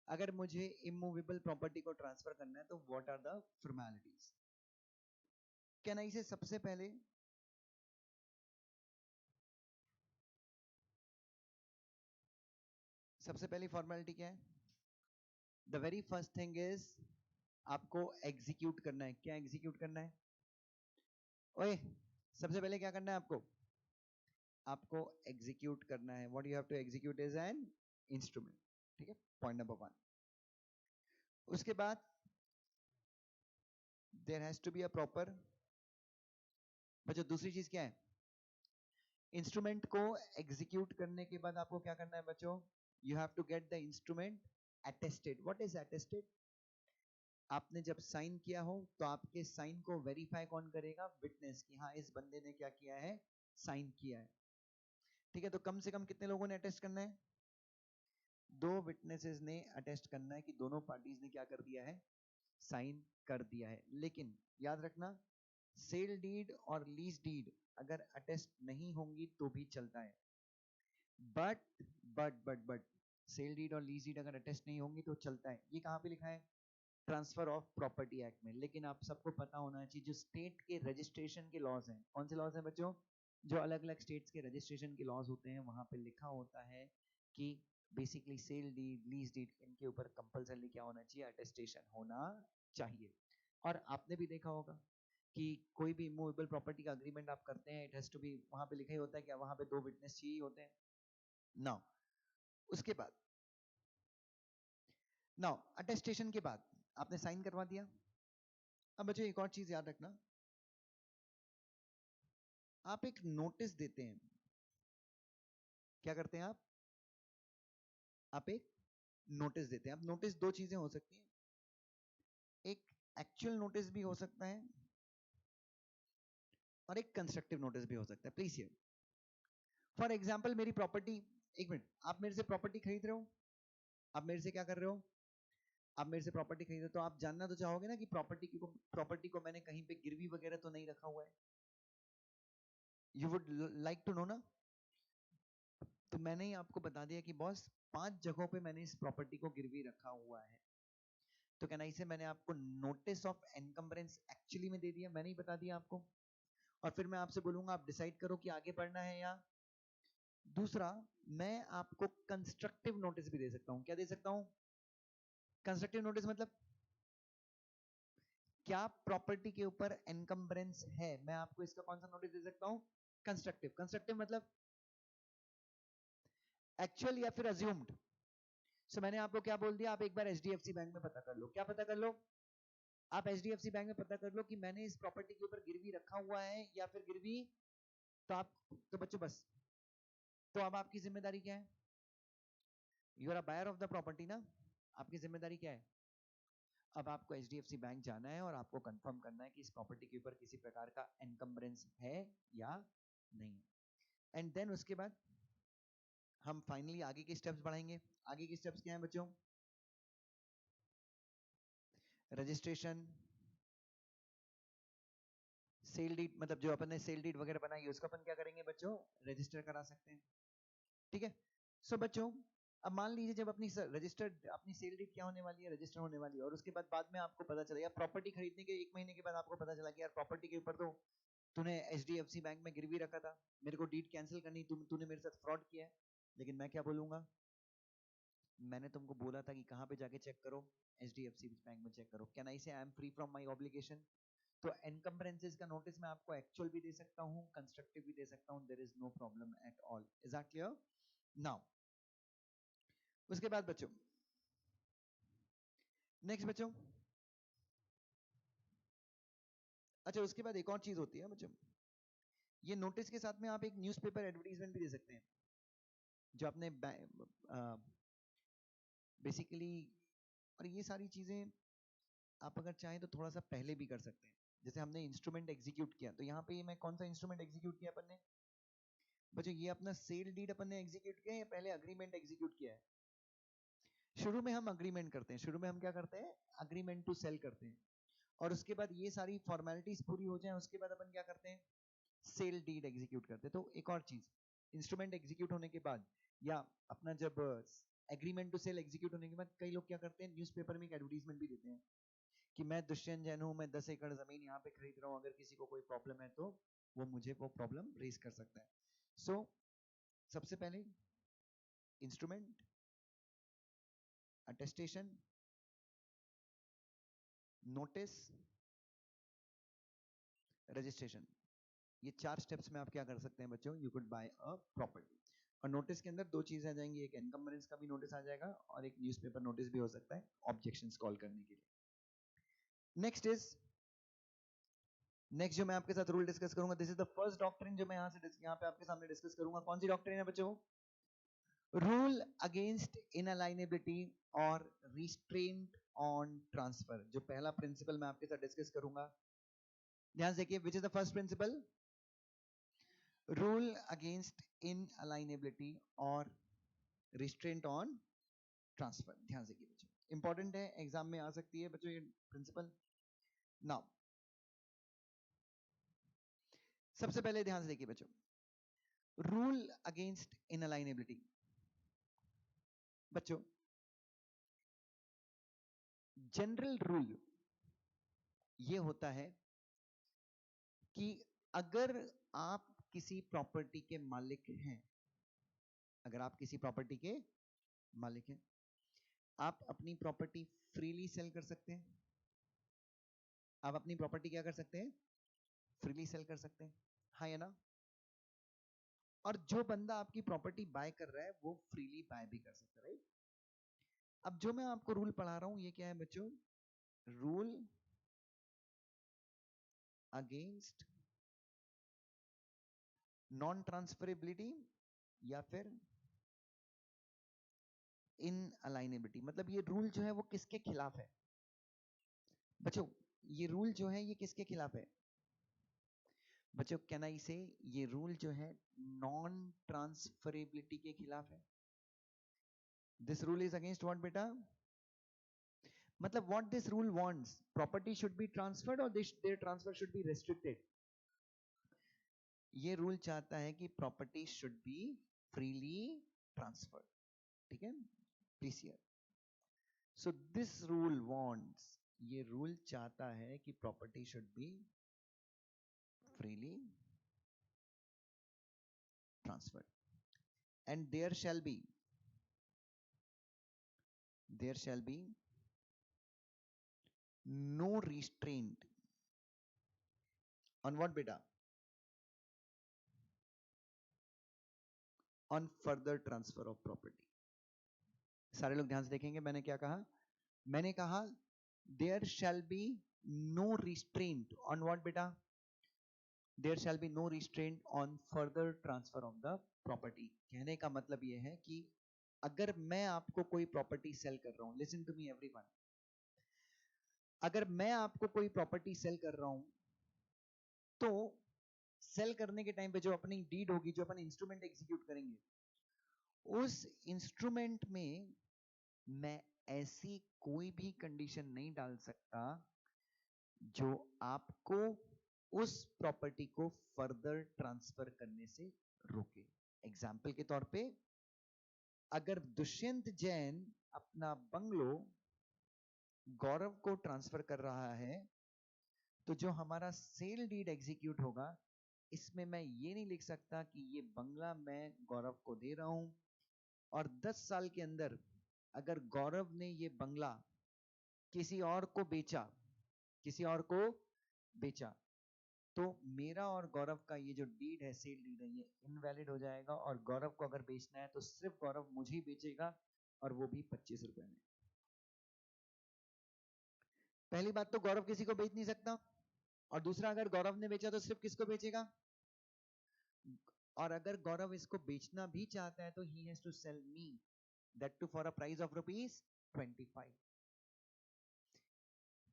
अगर मुझे इमूवेबल प्रॉपर्टी को ट्रांसफर करना है तो व्हाट आर द फॉर्मेलिटीज? क्या नहीं से सबसे पहले पहली फॉर्मेलिटी क्या है? The very first thing is, आपको एग्जीक्यूट करना है। क्या एग्जीक्यूट करना है? ओए, सबसे पहले क्या करना है आपको? आपको एग्जीक्यूट करना है। What you have to execute is an instrument. ठीक है, पॉइंट नंबर 1। उसके बाद there has to be a proper, बच्चों दूसरी चीज क्या है? इंस्ट्रूमेंट को एग्जीक्यूट करने के बाद आपको क्या करना है बच्चों? You have to get the instrument attested. What is attested? आपने जब साइन किया हो तो आपके साइन को वेरीफाई कौन करेगा? विटनेस, कि हाँ इस बंदे ने क्या किया है? साइन किया है। ठीक है, तो कम से कम कितने लोगों ने अटेस्ट करना है? 2 विटनेसेस ने अटेस्ट करना है कि दोनों पार्टीज ने क्या कर दिया है? साइन कर दिया है। लेकिन याद रखना, सेल डीड और लीज डीड अगर अटेस्ट नहीं होंगी तो भी चलता है। बट सेल डीड और लीज डीड अगर अटेस्ट नहीं होंगी तो चलता है। ये कहाँ पे लिखा है? ट्रांसफर ऑफ प्रॉपर्टी एक्ट में। लेकिन आप सबको पता होना चाहिए, जो स्टेट के रजिस्ट्रेशन के लॉज हैं, कौन से लॉज हैं बच्चों? जो अलग अलग स्टेट्स के रजिस्ट्रेशन के लॉज होते हैं, वहां पे लिखा होता है कि basically sale deed, lease deed, इनके ऊपर कंपल्सरी क्या होना चाहिए? अटेस्टेशन होना चाहिए। और आपने भी देखा होगा कि कोई भी इमूवेबल प्रॉपर्टी का अग्रीमेंट आप करते हैं, इट हैज टू बी, वहां पे लिखा ही होता है कि वहां पे 2 विटनेस चाहिए होते हैं। नाउ उसके बाद, नाउ अटेस्टेशन के बाद आपने साइन करवा दिया। अब बच्चों एक और चीज याद रखना, आप एक नोटिस देते हैं। क्या करते हैं आप? आप एक नोटिस देते हैं। अब नोटिस 2 चीजें हो सकती हैं, एक एक्चुअल नोटिस भी हो सकता है और एक कंस्ट्रक्टिव नोटिस भी हो सकता है। प्लीज हियर, फॉर एग्जांपल मेरी प्रॉपर्टी, एक मिनट, आप मेरे से प्रॉपर्टी खरीद रहे हो, आप मेरे से क्या कर रहे हो? आप मेरे से प्रॉपर्टी खरीद रहे हो, तो आप जानना तो चाहोगे ना कि प्रॉपर्टी को मैंने कहीं पे गिरवी वगैरह तो नहीं रखा हुआ है? You would like to know ना? तो मैंने ही आपको बता दिया कि बॉस 5 जगहों पे मैंने इस प्रॉपर्टी को गिरवी रखा हुआ है। तो क्या नहीं से मैंने आपको नोटिस ऑफ एनकम्बरेंस एक्चुअली में दे दिया, मैंने ही बता दिया आपको। और फिर मैं आपसे बोलूंगा आप डिसाइड करो कि आगे बढ़ना है या दूसरा। मैं आपको कंस्ट्रक्टिव नोटिस भी दे सकता हूं। क्या दे सकता हूं? कंस्ट्रक्टिव नोटिस मतलब क्या प्रॉपर्टी के ऊपर एनकम्बरेंस है, मैं आपको इसका कौन सा नोटिस दे सकता हूं? कंस्ट्रक्टिव। कंस्ट्रक्टिव मतलब एक्चुअल या फिर अज्यूम्ड? सो मैंने आपको क्या बोल दिया, आप एक बार एचडीएफसी बैंक में पता कर लो। क्या पता कर लो? आप एचडीएफसी बैंक में पता कर लो कि मैंने इस प्रॉपर्टी के ऊपर गिरवी रखा हुआ है या फिर गिरवी, तो आप, तो बच्चों बस, तो अब आपकी जिम्मेदारी क्या है? You are a buyer of the property ना, आपकी जिम्मेदारी क्या है? अब आपको एचडीएफसी बैंक जाना है और आपको कंफर्म करना है कि इस प्रॉपर्टी के ऊपर किसी प्रकार का एनकम्बरेंस है या नहीं है। एंड देन उसके बाद हम फाइनली आगे के स्टेप्स बढ़ाएंगे। आगे के स्टेप्स क्या हैं बच्चों? रजिस्ट्रेशन, सेल डीड, मतलब जो अपन ने सेल डीड वगैरह बनाई है उसको अपन क्या करेंगे बच्चों? रजिस्टर करा सकते हैं। ठीक है। सो बच्चों, अब मान लीजिए जब अपनी रजिस्टर्ड अपनी सेल डीड क्या होने वाली है? रजिस्टर होने वाली है। और उसके बाद में आपको पता चला, या प्रॉपर्टी खरीदने के 1 महीने के बाद आपको पता चला कि यार प्रॉपर्टी के ऊपर तो तूने एचडीएफसी बैंक में गिरवी रखा था, मेरे को डीड कैंसिल करनी, तूने मेरे साथ फ्रॉड किया है। लेकिन मैं क्या बोलूंगा? मैंने तुमको बोला था कि कहाँ पे जाके चेक करो, एचडीएफसी बैंक में चेक करो। Can I say I M free from my obligation? तो एनकम्बरेंसेस का नोटिस मैं आपको एक्चुअल भी दे सकता हूँ, कंस्ट्रक्टिव भी दे सकता हूँ, there is no problem at all. Is that clear? Now उसके बाद बच्चों, नेक्स्ट बच्चों, अच्छा उसके बाद एक और चीज होती है बच्चों, ये नोटिस के साथ में आप एक न्यूज़पेपर एडवर्टीजमेंट भी दे सकते हैं, जो आपने बेसिकली, और ये सारी चीजें आप अगर चाहें तो थोड़ा सा पहले भी कर सकते हैं। जैसे हमने इंस्ट्रूमेंट एग्जीक्यूट किया, तो यहाँ पे मैं कौन सा इंस्ट्रूमेंट एग्जीक्यूट किया अपन ने बच्चों? ये अपना सेल डीड अपन ने एग्जीक्यूट किया या पहले अग्रीमेंट एग्जीक्यूट किया है? शुरू में हम अग्रीमेंट करते हैं, शुरू में हम क्या करते हैं? अग्रीमेंट टू सेल करते हैं। और उसके बाद ये सारी फॉर्मेलिटीज पूरी हो जाए उसके बाद अपन क्या करते हैं? सेल डीड एग्जीक्यूट करते हैं। तो एक और चीज, इंस्ट्रूमेंट एग्जीक्यूट होने के बाद या अपना जब एग्रीमेंट टू सेल एग्जीक्यूट होने के बाद कई लोग क्या करते हैं? न्यूज़पेपर में एक एडवर्टीजमेंट भी देते हैं कि मैं दुष्यंत जैन हूँ, मैं 10 एकड़ जमीन यहाँ पे खरीद रहा हूँ, अगर किसी को कोई प्रॉब्लम है तो वो मुझे वो प्रॉब्लम रेज कर सकता है। सो सबसे पहले इंस्ट्रूमेंट, अटेस्टेशन, नोटिस, रजिस्ट्रेशन, ये 4 स्टेप्स में आप क्या कर सकते हैं बच्चों? You could bye a property. और नोटिस के अंदर 2 चीजें आ जाएंगी, एक एनकम्बरेंस का भी नोटिस आ जाएगा और एक न्यूज़पेपर नोटिस भी हो सकता है ऑब्जेक्शंस कॉल करने के लिए। नेक्स्ट इज, नेक्स्ट जो मैं आपके साथ रूल डिस्कस करूंगा, this is the first doctrine जो मैं यहाँ पे आपके सामने डिस्कस करूंगा। कौन सी डॉक्ट्रिन है बच्चों? रूल अगेंस्ट इनअलाइनेबिलिटी और रिस्ट्रेंट ऑन ट्रांसफर। जो पहला प्रिंसिपल मैं आपके साथ डिस्कस करूंगा, ध्यान से देखिए, which is the first principle? Rule against inalienability और रिस्ट्रेंट ऑन ट्रांसफर। ध्यान से देखिए बच्चों, इंपॉर्टेंट है, एग्जाम में आ सकती है बच्चों ये प्रिंसिपल। नाउ सबसे पहले ध्यान से देखिए बच्चों, रूल अगेंस्ट इनअलाइनेबिलिटी। बच्चों जनरल रूल ये होता है कि अगर आप किसी प्रॉपर्टी के मालिक हैं, अगर आप किसी प्रॉपर्टी के मालिक हैं, आप अपनी प्रॉपर्टी फ्रीली सेल कर सकते हैं। आप अपनी प्रॉपर्टी क्या कर सकते हैं? फ्रीली सेल कर सकते हैं, हाँ या ना? और जो बंदा आपकी प्रॉपर्टी बाय कर रहा है वो फ्रीली बाय भी कर सकता है, राइट? अब जो मैं आपको रूल पढ़ा रहा हूं ये क्या है बच्चों? रूल अगेंस्ट नॉन ट्रांसफरेबिलिटी या फिर इनअलाइनेबिलिटी। मतलब ये रूल जो है वो किसके खिलाफ है बच्चों? ये रूल जो है ये किसके खिलाफ है बच्चों? कैन आई से ये रूल जो है नॉन ट्रांसफरेबिलिटी के खिलाफ है। This rule is against what बेटा? मतलब what this rule wants, property should be transferred और their transfer should be restricted. ये रूल चाहता है कि property should be freely transferred, ठीक है? Please hear, so this rule wants, ये रूल चाहता है कि property should be freely transferred and there shall be no restraint on what beta? On further transfer of property. सारे लोग ध्यान से देखेंगे, मैंने क्या कहा? मैंने कहा there shall be no restraint on what बेटा? There shall be no restraint on further transfer of the property. कहने का मतलब यह है कि अगर मैं आपको कोई प्रॉपर्टी सेल कर रहा हूं, लिसन टू मी एवरीवन, अगर मैं आपको कोई प्रॉपर्टी सेल कर रहा हूं तो सेल करने के टाइम पे जो अपनी डीड होगी, जो अपन इंस्ट्रूमेंट एग्जीक्यूट करेंगे, उस इंस्ट्रूमेंट में मैं ऐसी कोई भी कंडीशन नहीं डाल सकता जो आपको उस प्रॉपर्टी को फर्दर ट्रांसफर करने से रोके। एग्जाम्पल के तौर पे, अगर दुष्यंत जैन अपना बंगलो गौरव को ट्रांसफर कर रहा है, तो जो हमारा सेल डीड एग्जीक्यूट होगा, इसमें मैं ये नहीं लिख सकता कि ये बंगला मैं गौरव को दे रहा हूं और 10 साल के अंदर अगर गौरव ने ये बंगला किसी और को बेचा, किसी और को बेचा, तो मेरा और गौरव का ये जो डीड है, सेल डीड है, ये इनवैलिड हो जाएगा और गौरव को अगर बेचना है तो सिर्फ गौरव मुझे ही बेचेगा और वो भी 25 रुपए में। पहली बात तो गौरव किसी को बेच नहीं सकता, और दूसरा अगर गौरव ने बेचा तो सिर्फ किसको बेचेगा? और अगर गौरव इसको बेचना भी चाहता है तो he has to sell me, that too for a price of ₹25।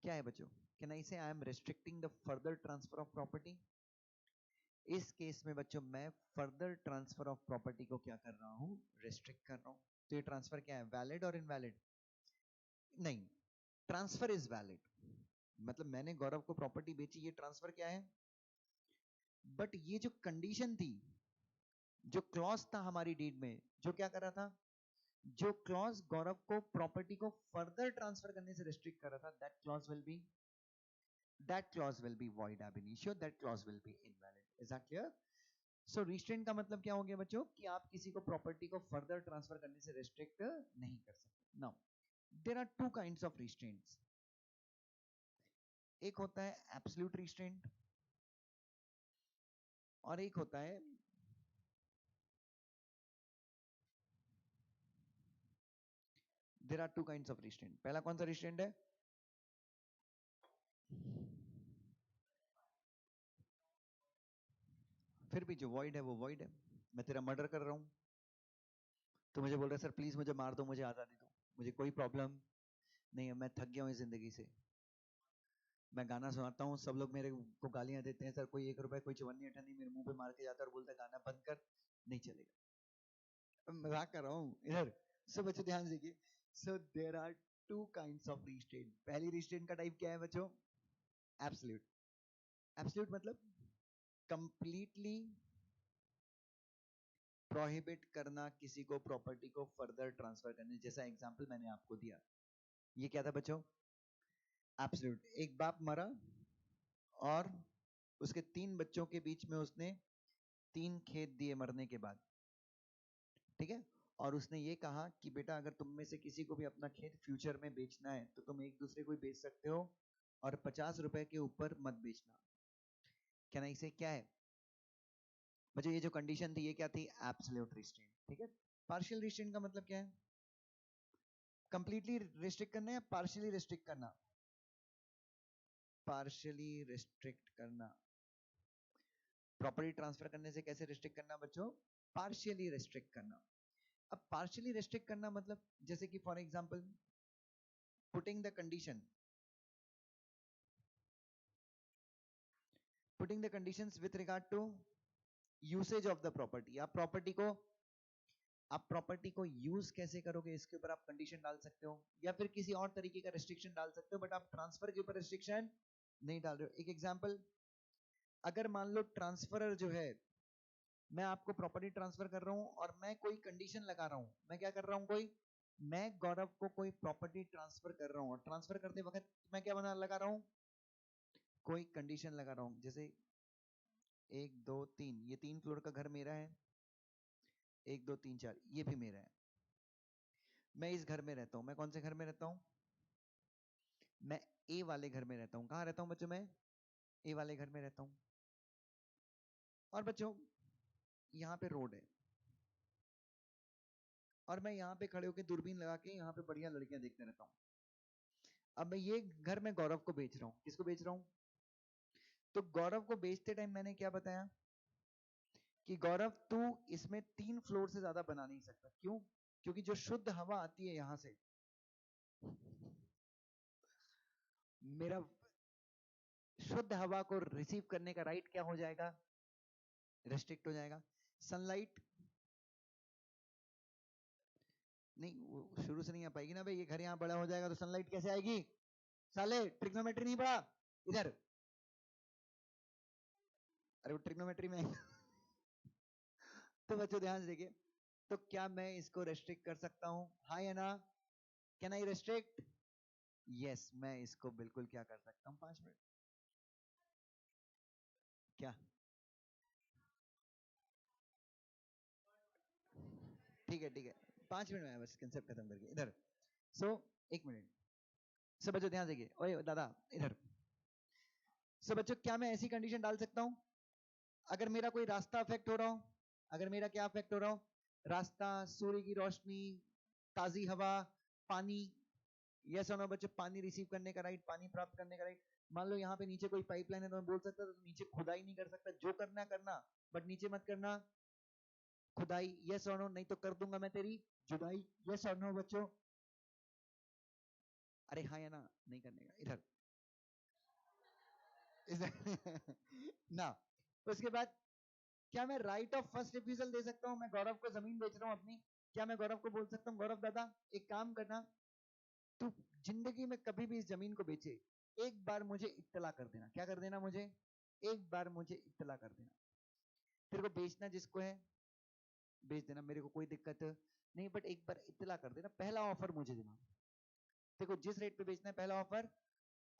क्या है बच्चों? Can I say I am restricting the further transfer of property? इस केस में बच्चों मैं फर्दर ट्रांसफर ऑफ प्रॉपर्टी को क्या कर रहा हूं? रिस्ट्रिक्ट कर रहा हूं। तो ये ट्रांसफर क्या है? वैलिड और इनवैलिड? नहीं, ट्रांसफर इज वैलिड। मतलब मैंने गौरव को प्रॉपर्टी बेची, ये ट्रांसफर क्या है? बट ये जो कंडीशन थी, जो क्लॉज था हमारी डीड में, जो क्या कर रहा था, जो क्लॉज गौरव को प्रॉपर्टी को फर्दर ट्रांसफर करने से रिस्ट्रिक्ट कर रहा था, that clause will be void ab initio, that clause will be invalid. Is that clear? So restraint का मतलब क्या हो गया बच्चों? कि आप किसी को प्रॉपर्टी को फर्दर ट्रांसफर करने से रिस्ट्रिक्ट नहीं कर सकते। Now there are two kinds of restraints. एक होता है एब्सोल्यूट रिस्ट्रेंट और एक होता है there are two kinds of restraint. पहला कौन सा रिस्ट्रेंट है? फिर भी जो वॉइड है वो वॉइड है। मैं तेरा मर्डर कर रहा हूं, तो मुझे बोल रहा है सर प्लीज मुझे मार दो, मुझे आजादी दो, मुझे कोई प्रॉब्लम नहीं है, मैं थक गया हूं इस जिंदगी से। मैं गाना सुनाता हूँ, सब लोग मेरे को गालियां देते हैं, सर कोई 1 रुपए, कोई चवन्नी अठन्नी मेरे मुंह पे मार के जाता है और बोलता है गाना बंद कर, नहीं चलेगा। मजाक कर रहा हूँ इधर। सो बच्चों ध्यान से देखिए, so there are two kinds of restraint. पहली रिस्ट्रेंट का टाइप क्या है बच्चों? एब्सोल्यूट। एब्सोल्यूट मतलब कंप्लीटली प्रोहिबिट करना किसी को प्रॉपर्टी को फर्दर ट्रांसफर करने, जैसा एग्जांपल मैंने आपको दिया। ये क्या था बच्चों? एब्सोल्यूट। एक बाप मरा और उसके 3 बच्चों के बीच में उसने 3 खेत दिए मरने के बाद, ठीक है? और उसने ये कहा कि बेटा अगर तुम में से किसी को भी अपना खेत फ्यूचर में बेचना है तो तुम एक दूसरे को ही बेच सकते हो और 50 रुपए के ऊपर मत बेचना। क्या नहीं से क्या है बच्चों? ये जो कंडीशन थी ये क्या थी? एब्सोल्यूट रिस्ट्रेंट, ठीक है? पार्शियल रिस्ट्रेंट का मतलब क्या है? कंप्लीटली रिस्ट्रिक्ट करना या पार्शियली रिस्ट्रिक्ट करना? पार्शियली रिस्ट्रिक्ट करना। प्रॉपर्टी ट्रांसफर करने से कैसे रिस्ट्रिक्ट करना बच्चों? पार्शियली रिस्ट्रिक्ट करना। अब पार्शियली रिस्ट्रिक्ट करना मतलब जैसे कि for example putting the condition, putting the conditions with regard to usage of the property. आप प्रॉपर्टी को यूज कैसे करोगे इसके ऊपर आप कंडीशन डाल सकते हो या फिर किसी और तरीके का रिस्ट्रिक्शन डाल सकते हो, बट आप ट्रांसफर के ऊपर रिस्ट्रिक्शन नहीं डाल रहे हो। एक एग्जांपल, अगर मान लो ट्रांसफरर जो है, मैं आपको प्रॉपर्टी ट्रांसफर कर रहा हूं और मैं कोई कंडीशन लगा रहा हूं। मैं क्या कर रहा हूं? मैं गौरव को कोई प्रॉपर्टी ट्रांसफर कर रहा हूं और ट्रांसफर करते वक्त मैं क्या बना लगा रहा हूं? कोई कंडीशन लगा रहा हूं। जैसे 1 2 3, ये 3 फ्लोर का घर मेरा है, 1 2 3 4 ये भी मेरा है। मैं इस घर में रहता हूं। मैं कौन से घर में रहता हूं? मैं ए वाले घर में रहता हूं। कहां रहता हूं बच्चों? मैं ए वाले घर में रहता हूं। और बच्चों यहां पे रोड है, और मैं यहाँ पे खड़े होकर दूरबीन लगा के यहाँ पे बढ़िया लड़कियां देखते रहता हूँ। अब मैं ये घर में गौरव को बेच रहा हूँ। किसको बेच रहा हूँ? तो गौरव को बेचते टाइम मैंने क्या बताया कि गौरव तू इसमें 3 फ्लोर से ज्यादा बना नहीं सकता। क्यों? क्योंकि जो शुद्ध हवा आती है यहां से, मेरा शुद्ध हवा को रिसीव करने का राइट क्या हो जाएगा? रेस्ट्रिक्ट हो जाएगा। सनलाइट नहीं, वो शुरू से नहीं आ पाएगी ना भाई। ये घर यहाँ बड़ा हो जाएगा तो सनलाइट कैसे आएगी? साले ट्रिग्नोमेट्री नहीं पढ़ा इधर? अरे वो ट्रिग्नोमेट्री में तो बच्चों ध्यान से देखिए, तो क्या मैं इसको रेस्ट्रिक्ट कर सकता हूं? हाँ या ना? Can I restrict? यस, मैं इसको बिल्कुल क्या कर सकता हूँ? 5 मिनट। क्या? ठीक है ठीक है, 5 मिनट में बस कंसेप्ट खत्म करके इधर। सो 1 मिनट, सब बच्चों ध्यान देखिए। ओए दादा इधर। सब बच्चों, क्या मैं ऐसी कंडीशन डाल सकता हूं अगर मेरा कोई रास्ता अफेक्ट हो रहा हो? अगर मेरा क्या अफेक्ट हो रहा हो? रास्ता, सूर्य की रोशनी, ताजी हवा, पानी। यस और नो बच्चों? पानी रिसीव करने का राइट, पानी प्राप्त करने का राइट। मान लो यहाँ पे नीचे कोई पाइपलाइन है तो मैं बोल सकता तो नीचे खुदाई नहीं कर सकता, जो करना करना बट नीचे मत करना खुदाई। यस और नो? नहीं तो कर दूंगा मैं तेरी जुदाई। यस और नो बच्चों? अरे हाँ या ना? नहीं करने का इधर ना। उसके बाद क्या मैं राइट ऑफ फर्स्ट रिफ्यूजल दे सकता हूं? मैं गौरव को जमीन बेच रहा हूं अपनी, क्या मैं गौरव को बोल सकता हूँ गौरव दादा एक काम करना, तू जिंदगी में कभी भी इस जमीन को बेचे, एक बार मुझे इत्तला कर देना। क्या कर देना? मुझे एक बार मुझे इत्तला कर देना। तेरे को बेचना जिसको है बेच देना, मेरे को कोई दिक्कत नहीं, बट एक बार इत्तला कर देना। पहला ऑफर मुझे देना, देखो जिस रेट पे बेचना है पहला ऑफर।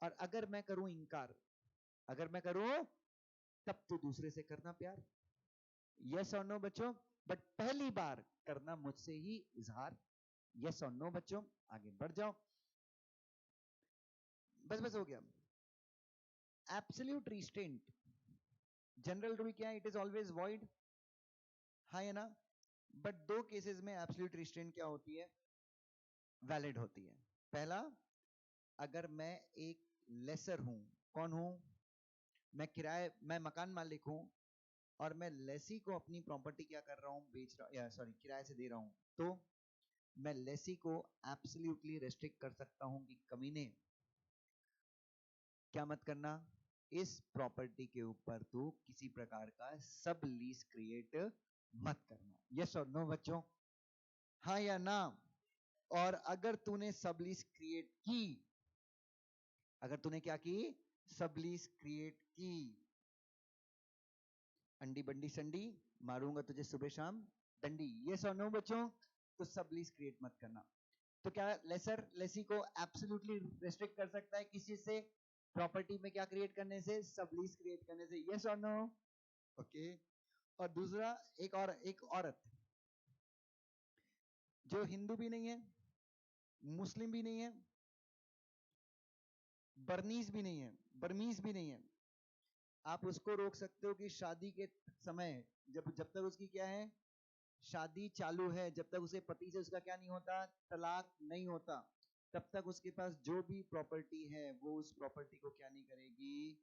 और अगर मैं करूं इनकार, अगर मैं करूं, तब तो दूसरे से करना प्यार। यस और नो बच्चों? बट पहली बार करना मुझसे ही इजहार। यस और नो बच्चों? आगे बढ़ जाओ। बस बस हो गया। एब्सोल्यूट रिस्ट्रेंट, जनरल रूल क्या है? It is always void. हाँ या ना? बट दो केसेस में एब्सोल्यूट रिस्ट्रेंट क्या होती है? वैलिड होती है। पहला, अगर मैं एक लेसर हूं। कौन हूं? मैं मकान मालिक हूं और मैं लेसी को अपनी प्रॉपर्टी क्या कर रहा हूं? बेच रहा, या सॉरी किराए से दे रहा हूं। तो मैं लेसी को एब्सोल्युटली रेस्ट्रिक्ट कर सकता हूं कि कमीने क्या मत करना, इस प्रॉपर्टी के ऊपर तो किसी प्रकार का सब लीज क्रिएट मत करना। यस और नो बच्चों? हाँ या ना? और अगर तूने सब लीज क्रिएट की, अगर तूने क्या की? सब लीज क्रिएट की, अंडी बंडी संडी मारूंगा तुझे सुबह शाम डंडी। यस और नो बच्चों? तो सब लीज क्रिएट मत करना। तो क्या लेसर लेसी को एब्सोल्युटली रेस्ट्रिक्ट कर सकता है किसी से? प्रॉपर्टी में क्या क्रिएट करने से? सब लीज क्रिएट करने से। यस और नो? ओके। और दूसरा, एक औरत जो हिंदू भी नहीं है, मुस्लिम भी नहीं है, बर्नीस भी नहीं है, बर्मीज भी नहीं है, आप उसको रोक सकते हो कि शादी के समय, जब जब तक उसकी क्या है, शादी चालू है, जब तक उसे पति से उसका क्या नहीं होता, तलाक नहीं होता, तब तक उसके पास जो भी प्रॉपर्टी है वो उस प्रॉपर्टी को क्या नहीं करेगी?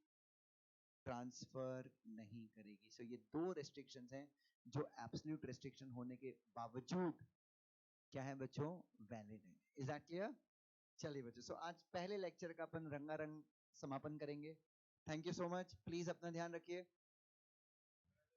ट्रांसफर नहीं करेगी। सो ये दो रेस्ट्रिक्शंस हैं जो एब्सोल्यूट रेस्ट्रिक्शन होने के बावजूद क्या है बच्चों? वैलिड है। Is that clear? चलिए बच्चों, सो आज पहले लेक्चर का अपन रंगारंग समापन करेंगे। Thank you so much. Please अपना ध्यान रखिए।